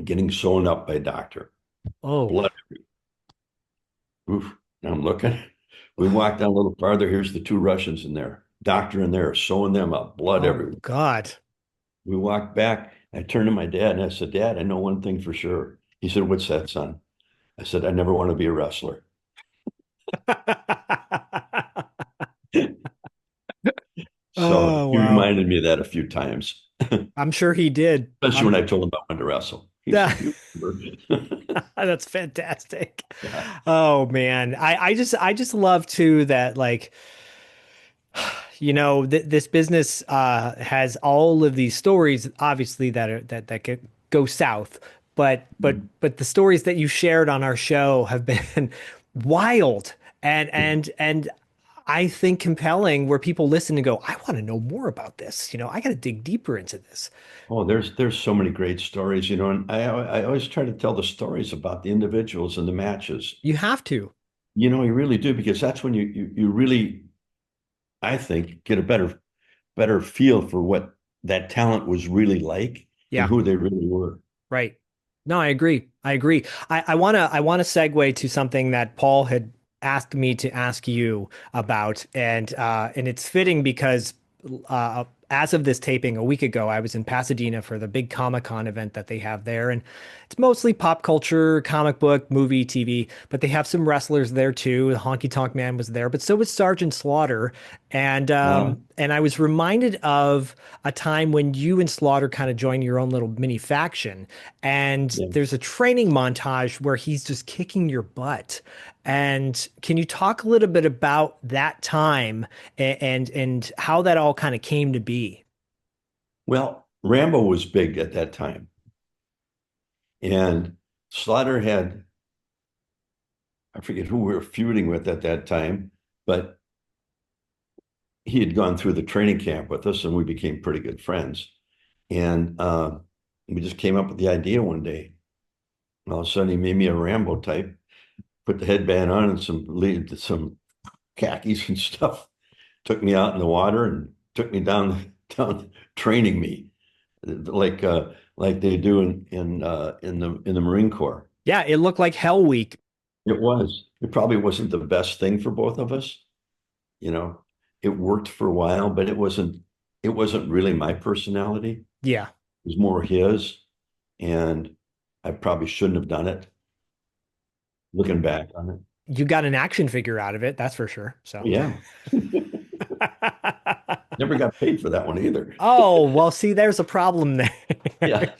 Speaker 1: getting sewn up by a doctor.
Speaker 2: Oh,
Speaker 1: Blood. Oof. Now I'm looking. We walk down a little farther. Here's the two Russians in there. Doctor in there, sewing them up, blood
Speaker 2: oh
Speaker 1: everywhere.
Speaker 2: God.
Speaker 1: We walked back. I turned to my dad and I said, Dad, I know one thing for sure. He said, what's that, son? I said, I never want to be a wrestler. So
Speaker 2: Oh,
Speaker 1: he
Speaker 2: wow.
Speaker 1: reminded me of that a few times,
Speaker 2: I'm sure he did.
Speaker 1: especially when I told him I wanted to wrestle. He said, you remember?"
Speaker 2: That's fantastic.
Speaker 1: Yeah.
Speaker 2: Oh man. I just love too that like this business has all of these stories obviously that could go south, but the stories that you shared on our show have been wild and I think compelling where people listen and go, I want to know more about this. I got to dig deeper into this.
Speaker 1: Oh, there's so many great stories, and I always try to tell the stories about the individuals and the matches.
Speaker 2: You have to.
Speaker 1: You really do because that's when you really, I think, get a better feel for what that talent was really like and
Speaker 2: Yeah.
Speaker 1: who they really were.
Speaker 2: Right. No, I agree. I agree. I wanna segue to something that Paul had asked me to ask you about, and it's fitting because as of this taping a week ago, I was in Pasadena for the big Comic-Con event that they have there, and it's mostly pop culture, comic book, movie, TV, but they have some wrestlers there too. The Honky Tonk Man was there, but so was Sergeant Slaughter, and I was reminded of a time when you and Slaughter kind of joined your own little mini faction. And
Speaker 1: Yeah.
Speaker 2: there's a training montage where he's just kicking your butt. And can you talk a little bit about that time and how that all kind of came to be?
Speaker 1: Well, Rambo was big at that time, and Slaughter had, I forget who we were feuding with at that time, but he had gone through the training camp with us, and we became pretty good friends. And we just came up with the idea one day. All of a sudden, he made me a Rambo type, put the headband on and some khakis and stuff. Took me out in the water and took me down training me like they do in the Marine Corps.
Speaker 2: Yeah, it looked like Hell Week.
Speaker 1: It was. It probably wasn't the best thing for both of us. You know, it worked for a while, but it wasn't really my personality.
Speaker 2: Yeah,
Speaker 1: It was more his, and I probably shouldn't have done it. Looking back on it,
Speaker 2: you got an action figure out of it, that's for sure. So.
Speaker 1: yeah, never got paid for that one either.
Speaker 2: Oh, well, see, there's a problem there.
Speaker 1: Yeah,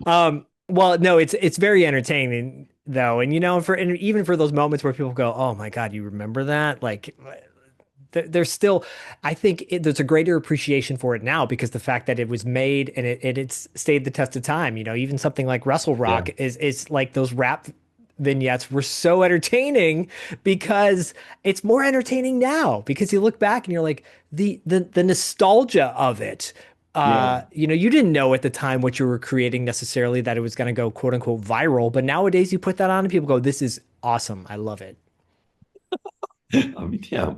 Speaker 2: Well, no, it's very entertaining though, and and even for those moments where people go, "Oh my God, you remember that?" Like, there's still, I think there's a greater appreciation for it now because the fact that it was made and it's stayed the test of time. Even something like Wrestle
Speaker 1: yeah,
Speaker 2: Rock is like those rap vignettes were so entertaining because it's more entertaining now because you look back and you're like the nostalgia of it.
Speaker 1: yeah.
Speaker 2: You didn't know at the time what you were creating necessarily that it was going to go quote unquote viral, but nowadays you put that on and people go, "This is awesome. I love it."
Speaker 1: I mean, yeah.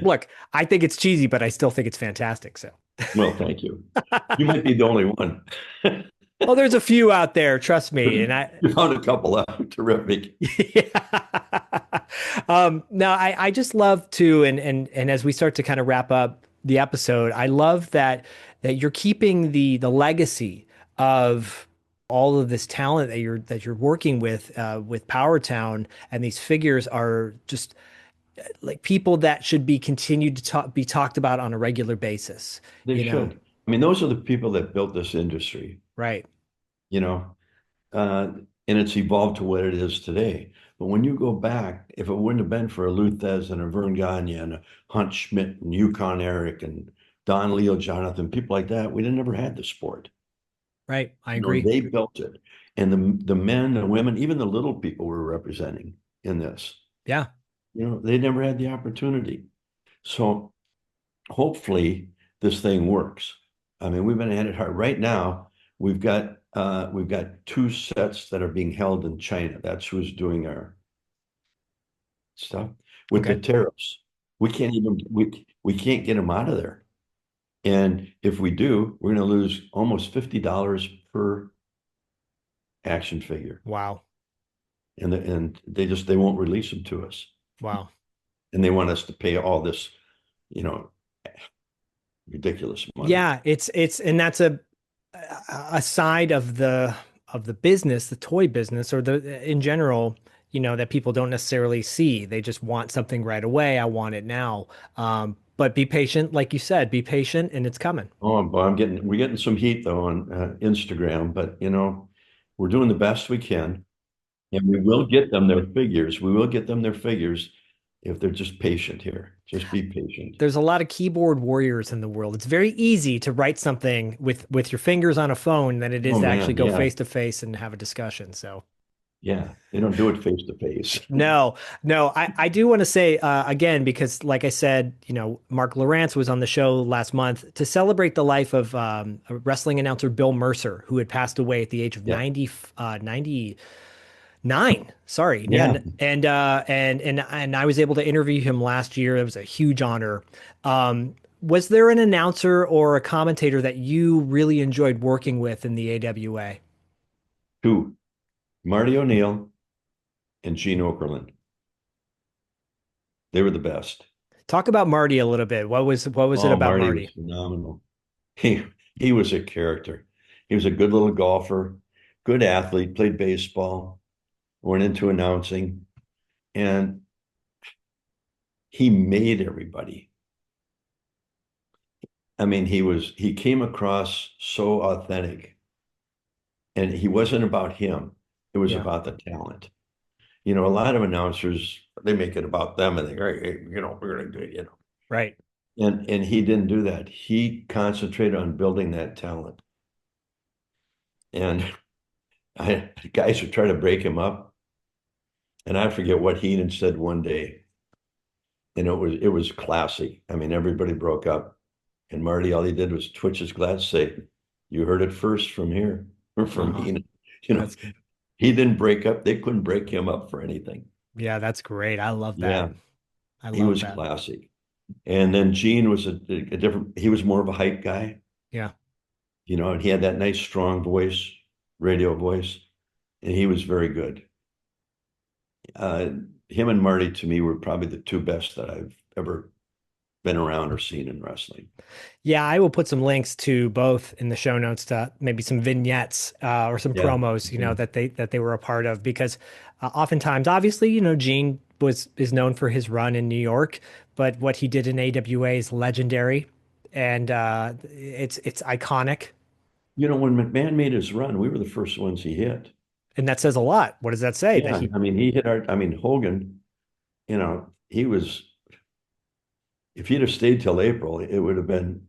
Speaker 2: Look, I think it's cheesy, but I still think it's fantastic. So,
Speaker 1: Well, thank you. You might be the only one.
Speaker 2: well, there's a few out there, trust me. And
Speaker 1: You found a couple out. Terrific.
Speaker 2: yeah. No, I just love to, and as we start to kind of wrap up the episode, I love that you're keeping the legacy of all of this talent that you're working with Powertown, and these figures are just like people that should be continued to be talked about on a regular basis,
Speaker 1: They
Speaker 2: you know?
Speaker 1: should. I mean, those are the people that built this industry,
Speaker 2: Right.
Speaker 1: you know, uh, and it's evolved to what it is today. But when you go back, if it wouldn't have been for a Luthez and a Vern Gagne and a Hunt Schmidt and Yukon Eric and Don Leo Jonathan, people like that, we'd have never had the sport.
Speaker 2: Right. I agree.
Speaker 1: They built it. And the men, the women, even the little people we're representing in this,
Speaker 2: Yeah.
Speaker 1: they never had the opportunity. So hopefully this thing works. I mean, we've been at it hard. Right now, we've got two sets that are being held in China. That's who's doing our stuff. With the
Speaker 2: Okay.
Speaker 1: tariffs, we can't get them out of there. And if we do, we're going to lose almost $50 per action figure.
Speaker 2: Wow.
Speaker 1: And they won't release them to us.
Speaker 2: Wow.
Speaker 1: And they want us to pay all this, you know, ridiculous money.
Speaker 2: Yeah, and that's a side of the business, the toy business, or the in general, that people don't necessarily see. They just want something right away. I want it now. But be patient, like you said, be patient, and it's coming.
Speaker 1: Oh, but we're getting some heat though on Instagram, but we're doing the best we can, and we will get them their figures. We will get them their figures if they're just patient here. Just be patient.
Speaker 2: There's a lot of keyboard warriors in the world. It's very easy to write something with your fingers on a phone than it
Speaker 1: Oh
Speaker 2: is to actually
Speaker 1: man,
Speaker 2: go
Speaker 1: yeah,
Speaker 2: face to face and have a discussion. So
Speaker 1: yeah. They don't do it face to face.
Speaker 2: no, no, I do want to say again, because like I said, Mark Lawrence was on the show last month to celebrate the life of wrestling announcer Bill Mercer, who had passed away at the age of
Speaker 1: Yeah,
Speaker 2: 99. Sorry. Yeah.
Speaker 1: yeah.
Speaker 2: And I was able to interview him last year. It was a huge honor. Was there an announcer or a commentator that you really enjoyed working with in the AWA?
Speaker 1: Two, Marty O'Neil and Gene Okerlund. They were the best.
Speaker 2: Talk about Marty a little bit. What was it
Speaker 1: Oh,
Speaker 2: about
Speaker 1: Marty was
Speaker 2: Marty?
Speaker 1: phenomenal. He was a character. He was a good little golfer, good athlete, played baseball, went into announcing, and he made everybody. I mean, he came across so authentic, and he wasn't about him. It was
Speaker 2: Yeah,
Speaker 1: about the talent. A lot of announcers, they make it about them and they go, hey, we're gonna do it.
Speaker 2: right.
Speaker 1: And he didn't do that. He concentrated on building that talent. And guys would try to break him up. And I forget what Heenan said one day. And it was classy. I mean, everybody broke up. And Marty, all he did was twitch his glass, say, you heard it first from here, or from
Speaker 2: Uh-huh.
Speaker 1: Heenan. You know,
Speaker 2: That's
Speaker 1: he didn't break up. They couldn't break him up for anything.
Speaker 2: yeah, that's great. I love that.
Speaker 1: Yeah,
Speaker 2: I
Speaker 1: he
Speaker 2: love
Speaker 1: was
Speaker 2: that.
Speaker 1: classy. And then Gene was a different, he was more of a hype guy,
Speaker 2: Yeah.
Speaker 1: and he had that nice, strong voice, radio voice, and he was very good. Uh, Him and Marty to me were probably the two best that I've ever been around or seen in wrestling.
Speaker 2: Yeah, I will put some links to both in the show notes to maybe some vignettes or some
Speaker 1: Yeah.
Speaker 2: promos,
Speaker 1: Okay.
Speaker 2: that they were a part of because oftentimes, obviously, Gene is known for his run in New York, but what he did in AWA is legendary, and it's iconic,
Speaker 1: When McMahon made his run, we were the first ones he hit.
Speaker 2: and that says a lot. What does that say? That
Speaker 1: Yeah.
Speaker 2: he
Speaker 1: I mean, he hit I mean, Hogan, he was, if he'd have stayed till April, it would have been,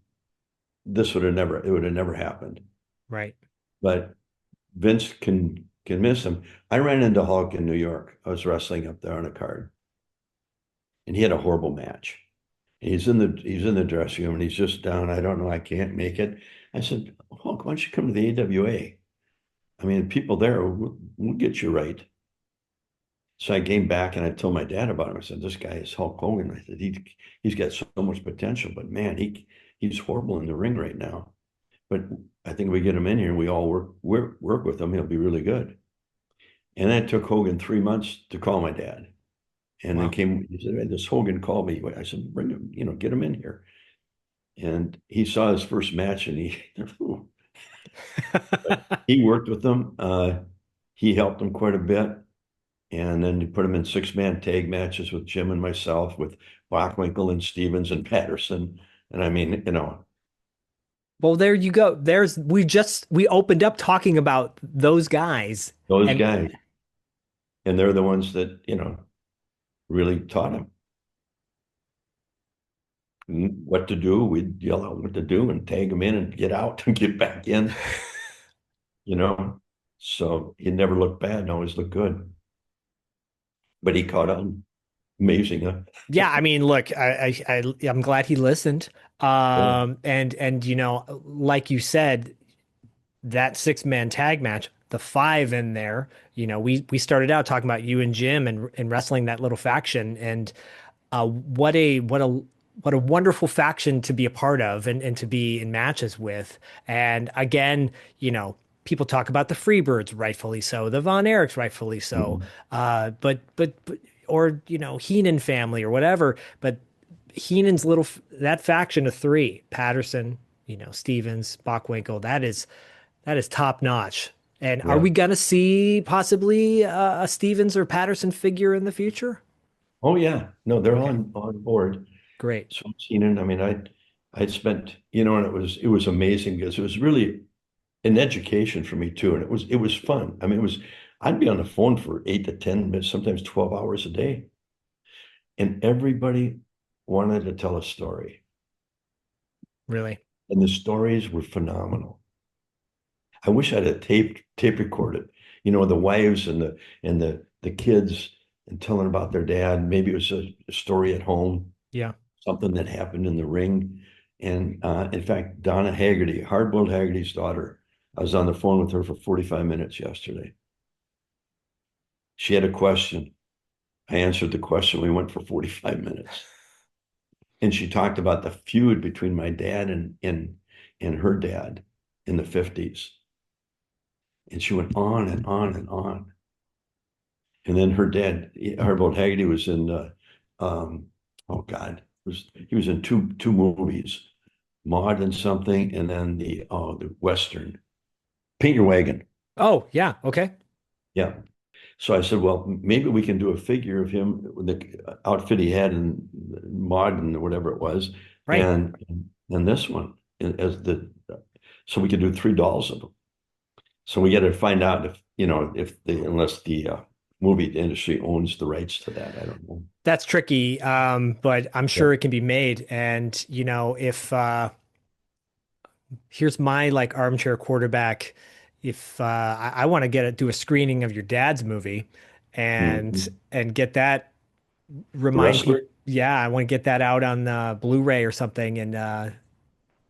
Speaker 1: it would have never happened.
Speaker 2: right,
Speaker 1: But Vince can miss him. I ran into Hulk in New York. I was wrestling up there on a card, and he had a horrible match. He's in the dressing room and he's just down. I don't know. I can't make it. I said, Hulk, why don't you come to the AWA? I mean, people there will get you right. So I came back and I told my dad about him. I said, this guy is Hulk Hogan. I said, he's got so much potential, but man, he's horrible in the ring right now. But I think if we get him in here and we all work with him, he'll be really good. And that took Hogan 3 months to call my dad. And then
Speaker 2: wow.
Speaker 1: he said, hey, this Hogan called me. I said, bring him, get him in here. And he saw his first match and but he worked with them. He helped them quite a bit. And then he put him in 6-man tag matches with Jim and myself, with Bockwinkle and Stevens and Patterson. And I mean,
Speaker 2: Well, there you go. We opened up talking about those guys,
Speaker 1: those
Speaker 2: and
Speaker 1: guys, and they're the ones that, really taught him what to do. We'd yell out what to do and tag him in and get out and get back in, you know. So he never looked bad and always looked good. But he caught on. Amazing, huh?
Speaker 2: yeah, I mean, look, I'm glad he listened.
Speaker 1: Yeah.
Speaker 2: And like you said, that 6-man tag match, the five in there, we started out talking about you and Jim and wrestling that little faction, and what a wonderful faction to be a part of and to be in matches with. And again, people talk about the Freebirds, rightfully so, the Von Erichs, rightfully so,
Speaker 1: Mhm.
Speaker 2: but or Heenan family or whatever. But Heenan's that faction of three, Patterson, Stevens, Bockwinkle, that is top notch. And are
Speaker 1: Yeah.
Speaker 2: we gonna see possibly a Stevens or Patterson figure in the future?
Speaker 1: Oh yeah. No, they're
Speaker 2: Okay,
Speaker 1: on board.
Speaker 2: great.
Speaker 1: So I've seen it. I mean, I spent, and it was amazing because it was really an education for me too. And it was fun. I mean, I'd be on the phone for 8 to 10 minutes, sometimes 12 hours a day. And everybody wanted to tell a story.
Speaker 2: Really.
Speaker 1: And the stories were phenomenal. I wish I'd have tape recorded, the wives and the kids and telling about their dad. Maybe it was a story at home,
Speaker 2: Yeah.
Speaker 1: something that happened in the ring. And in fact, Donna Haggerty, Hardboiled Haggerty's daughter, I was on the phone with her for 45 minutes yesterday. She had a question. I answered the question. We went for 45 minutes. And she talked about the feud between my dad and her dad in the 50s. And she went on and on and on. And then her dad, Hardboiled Haggerty, was in oh God, he was in two movies, Maud and something, and then the Western, Paint Your Wagon.
Speaker 2: Oh, yeah. Okay.
Speaker 1: Yeah. So I said, well, maybe we can do a figure of him with the outfit he had in Maud and whatever it was,
Speaker 2: Right.
Speaker 1: and this one so we could do 3 dolls of them. So we got to find out unless the movie industry owns the rights to that. I don't know.
Speaker 2: That's tricky, but I'm
Speaker 1: Yeah.
Speaker 2: sure it can be made. And if here's my like armchair quarterback, if I want to do a screening of your dad's movie, and
Speaker 1: Mhm.
Speaker 2: get that,
Speaker 1: The
Speaker 2: remind
Speaker 1: wrestler?
Speaker 2: people, yeah, I want to get that out on Blu-ray or something, and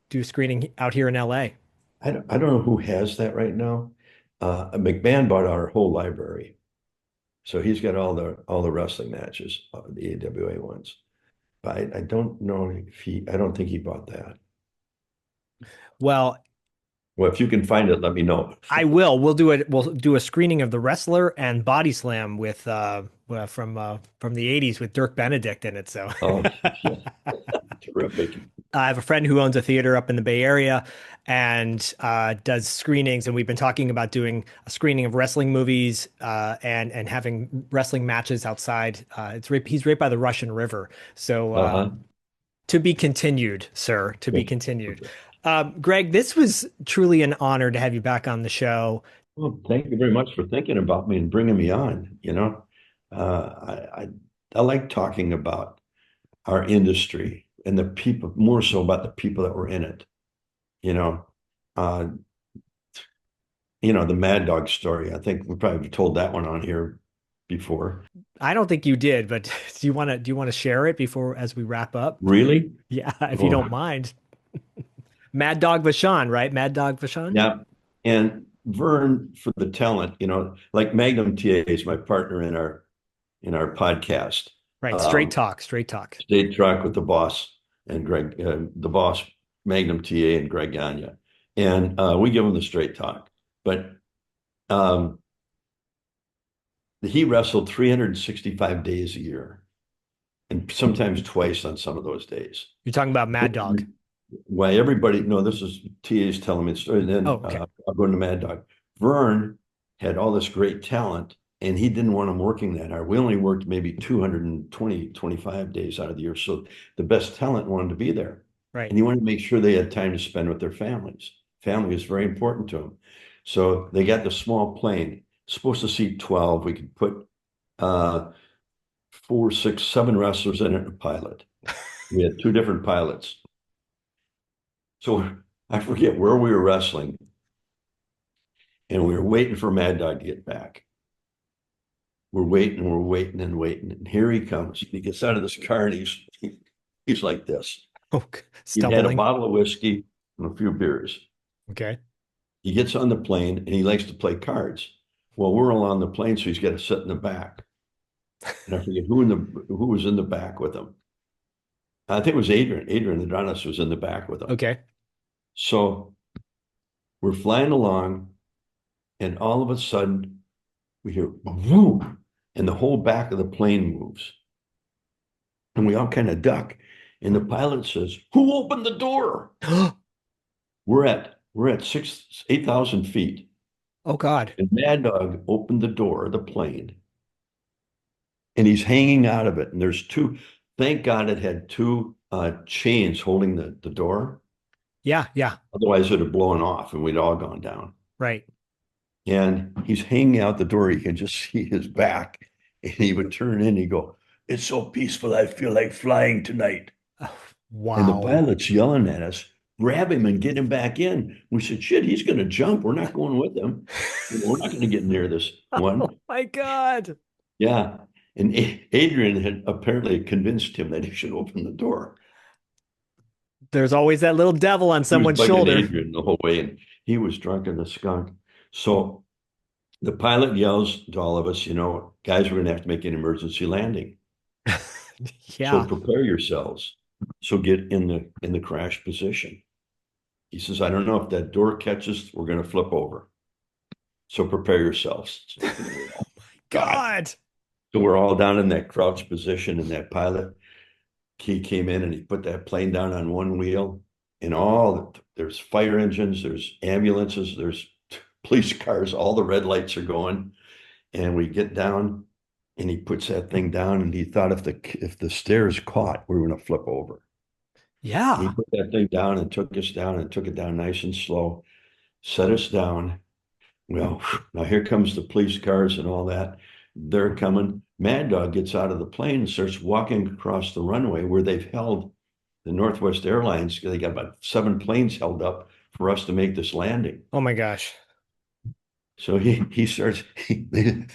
Speaker 2: do a screening out here in LA.
Speaker 1: I don't know who has that right now. McMahon bought our whole library. So he's got all the wrestling matches, the AWA ones. But I don't know I don't think he bought that.
Speaker 2: Well,
Speaker 1: Well, if you can find it, let me know.
Speaker 2: I will. We'll do it. We'll do a screening of The Wrestler and Body Slam with from the 80s with Dirk Benedict in it. So
Speaker 1: Oh, yeah, terrific.
Speaker 2: I have a friend who owns a theater up in the Bay Area and does screenings, and we've been talking about doing a screening of wrestling movies and having wrestling matches outside. He's right by the Russian River, so
Speaker 1: Uh-huh.
Speaker 2: to be continued, sir. To be
Speaker 1: Okay.
Speaker 2: continued.
Speaker 1: Okay.
Speaker 2: Greg, this was truly an honor to have you back on the show.
Speaker 1: Well, thank you very much for thinking about me and bringing me on. I like talking about our industry and the people, more so about the people that were in it. You know, uh, the Mad Dog story. I think we probably told that one on here before.
Speaker 2: I don't think you did, but do you want to share it before as we wrap up?
Speaker 1: Really?
Speaker 2: Yeah, if you
Speaker 1: Oh,
Speaker 2: don't mind. Mad Dog Vachon, right? Mad Dog Vachon?
Speaker 1: yeah. And Vern for the talent, like Magnum TA is my partner in our podcast.
Speaker 2: Right. Straight
Speaker 1: Um,
Speaker 2: talk, straight talk.
Speaker 1: State Track with the boss and Greg, the boss, Magnum TA and Greg Gagne. And we give him the straight talk. But um, he wrestled 365 days a year and sometimes twice on some of those days.
Speaker 2: You're talking about Mad Dog.
Speaker 1: Why everybody, no, this is TA's telling me the story. And
Speaker 2: Oh,
Speaker 1: then
Speaker 2: okay.
Speaker 1: I'll go into Mad Dog. Vern had all this great talent and he didn't want them working that hard. We only worked maybe 25 days out of the year. So the best talent wanted to be there.
Speaker 2: Right.
Speaker 1: And he wanted to make sure they had time to spend with their families. Family is very important to them. So they got the small plane, supposed to seat 12. We could put 4, 6, 7 wrestlers in it and a pilot. We had 2 different pilots. So I forget where we were wrestling, and we were waiting for Mad Dog to get back. We're waiting and waiting, and here he comes. He gets out of this car, and he's like this.
Speaker 2: Oh,
Speaker 1: He'd had a
Speaker 2: stumbling.
Speaker 1: bottle of whiskey and a few beers.
Speaker 2: Okay.
Speaker 1: He gets on the plane, and he likes to play cards. Well, we're all on the plane, so he's got to sit in the back. And I forget who was in the back with him. I think it was Adrian. Adrian Adonis was in the back with him.
Speaker 2: Okay.
Speaker 1: So we're flying along, and all of a sudden we hear boom, and the whole back of the plane moves. And we all kind of duck. And the pilot says, "Who opened the door?" We're at 8,000 feet.
Speaker 2: Oh God.
Speaker 1: And Mad Dog opened the door of the plane. And he's hanging out of it. And there's 2, thank God it had 2 chains holding the door.
Speaker 2: Yeah, yeah,
Speaker 1: Otherwise, it'd have blown off and we'd all gone down.
Speaker 2: right.
Speaker 1: And he's hanging out the door. You can just see his back. And he would turn in and he'd go, "It's so peaceful. I feel like flying tonight."
Speaker 2: Oh,
Speaker 1: And the
Speaker 2: wow.
Speaker 1: pilot's yelling at us, "Grab him and get him back in." We said, "Shit, he's going to jump. We're not going with him. We're not going to get near this
Speaker 2: Oh
Speaker 1: one."
Speaker 2: my God.
Speaker 1: Yeah. And Adrian had apparently convinced him that he should open the door.
Speaker 2: There's always that little devil on
Speaker 1: He was
Speaker 2: someone's
Speaker 1: bugging
Speaker 2: shoulder.
Speaker 1: Adrian the whole way, and he was drunk in the skunk. So the pilot yells to all of us, "Guys, we're going to have to make an emergency landing. So
Speaker 2: Yeah.
Speaker 1: prepare yourselves. So get in the crash position." He says, "I don't know if that door catches, we're going to flip over. So prepare yourselves." So, God.
Speaker 2: God.
Speaker 1: So we're all down in that crouch position, and that pilot, he came in and he put that plane down on one wheel, and there's fire engines, there's ambulances, there's police cars, all the red lights are going. And we get down and he puts that thing down, and he thought if the stairs caught, we were going to flip over. And he
Speaker 2: Yeah.
Speaker 1: put that thing down and took us down and took it down nice and slow, set us down. Well, now here comes the police cars and all that. They're coming. Mad Dog gets out of the plane and starts walking across the runway where they've held the Northwest Airlines. They got about 7 planes held up for us to make this landing.
Speaker 2: Oh my gosh.
Speaker 1: So he starts, the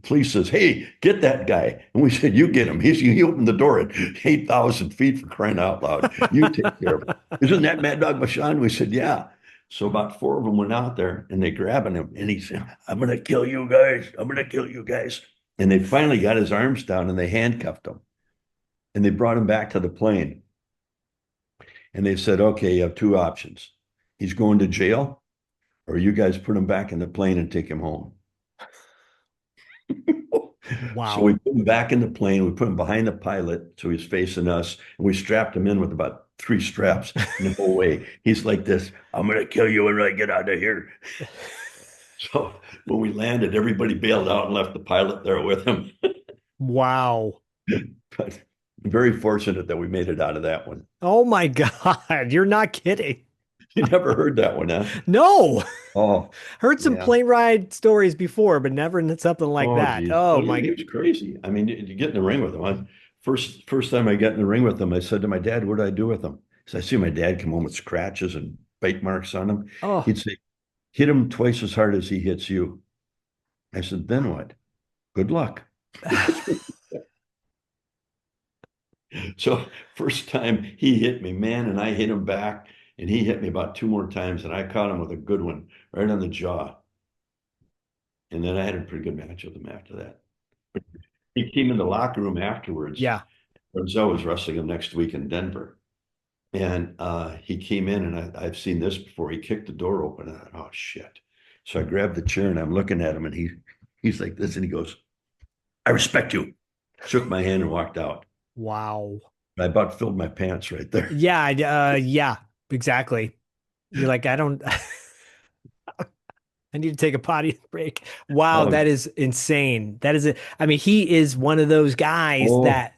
Speaker 1: police says, "Hey, get that guy." And we said, "You get him. He opened the door at 8,000 feet, for crying out loud. You take care of him." "Isn't that Mad Dog Bashan?" We said, "Yeah." So about 4 of them went out there and they grabbing him. And he said, "I'm going to kill you guys. I'm going to kill you guys." And they finally got his arms down and they handcuffed him. And they brought him back to the plane. And they said, "Okay, you have 2 options. He's going to jail, or you guys put him back in the plane and take him home." So we
Speaker 2: Wow.
Speaker 1: put him back in the plane. We put him behind the pilot, so he's facing us, and we strapped him in with about 3 straps the whole way. He's like this, "I'm going to kill you when I get out of here." So when we landed, everybody bailed out and left the pilot there with him.
Speaker 2: Wow.
Speaker 1: But very fortunate that we made it out of that one.
Speaker 2: Oh my God. You're not kidding.
Speaker 1: You never heard that one, huh?
Speaker 2: No.
Speaker 1: Oh,
Speaker 2: Heard some
Speaker 1: yeah.
Speaker 2: plane ride stories before, but never something like
Speaker 1: Oh,
Speaker 2: that.
Speaker 1: geez.
Speaker 2: Oh
Speaker 1: Well, yeah,
Speaker 2: my.
Speaker 1: he was crazy. I mean, you get in the ring with him. First time I got in the ring with him, I said to my dad, "What do I do with him?" So I see my dad come home with scratches and bite marks on him.
Speaker 2: Oh.
Speaker 1: He'd say, "Hit him twice as hard as he hits you." I said, "Then what? Good luck." So first time he hit me, man, and I hit him back, and he hit me about 2 more times, and I caught him with a good one right on the jaw. And then I had a pretty good match with him after that. He came in the locker room afterwards.
Speaker 2: Yeah.
Speaker 1: Brunzell was wrestling him next week in Denver. And he came in, and I've seen this before. He kicked the door open, and I thought, "Oh, shit." So I grabbed the chair, and I'm looking at him, and he's like this, and he goes, "I respect you." Shook my hand and walked out.
Speaker 2: Wow.
Speaker 1: I about filled my pants right there.
Speaker 2: Yeah. Yeah, exactly. You're like, I don't, I need to take a potty break. Wow.
Speaker 1: Oh,
Speaker 2: That is insane. That is it. I mean, he is one of those guys
Speaker 1: oh,
Speaker 2: that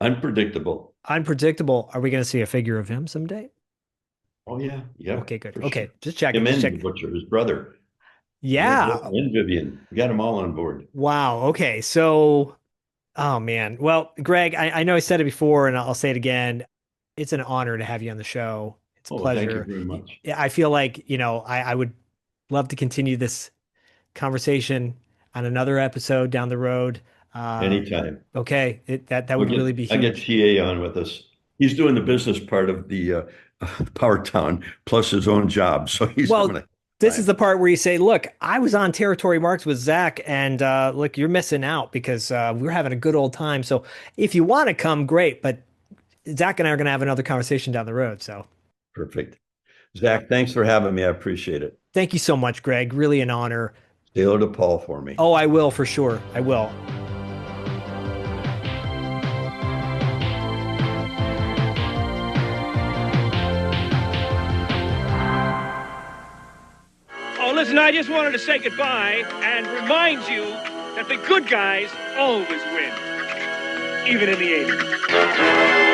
Speaker 1: unpredictable.
Speaker 2: unpredictable. Are we going to see a figure of him someday?
Speaker 1: Oh, yeah. Yeah,
Speaker 2: Okay, good.
Speaker 1: for sure.
Speaker 2: Okay. Just checking.
Speaker 1: Him
Speaker 2: Just
Speaker 1: and the
Speaker 2: check.
Speaker 1: butcher, his brother. Yeah,
Speaker 2: Yeah.
Speaker 1: and Vivian. We got them all on board.
Speaker 2: Wow. Okay. So, oh man. Well, Greg, I know I said it before and I'll say it again. It's an honor to have you on the show. It's a
Speaker 1: Oh, thank you
Speaker 2: pleasure.
Speaker 1: very much.
Speaker 2: I feel like, I would love to continue this conversation on another episode down the road. Uh,
Speaker 1: Anytime.
Speaker 2: okay. That
Speaker 1: I'll
Speaker 2: would
Speaker 1: get
Speaker 2: really be
Speaker 1: I get
Speaker 2: huge.
Speaker 1: TA on with us. He's doing the business part of the Powertown plus his own job, so he's having
Speaker 2: Well,
Speaker 1: a
Speaker 2: this is
Speaker 1: time.
Speaker 2: the part where you say, look, I was on Territory Marks with Zach, and look, you're missing out because we're having a good old time. So if you want to come, great. But Zach and I are going to have another conversation down the road. So
Speaker 1: Perfect. Zach, thanks for having me. I appreciate it.
Speaker 2: thank you so much, Greg. Really an honor.
Speaker 1: Say hello to Paul for me.
Speaker 2: Oh, I will for sure. I will.
Speaker 3: Oh, listen, I just wanted to say goodbye and remind you that the good guys always win, even in the 80s.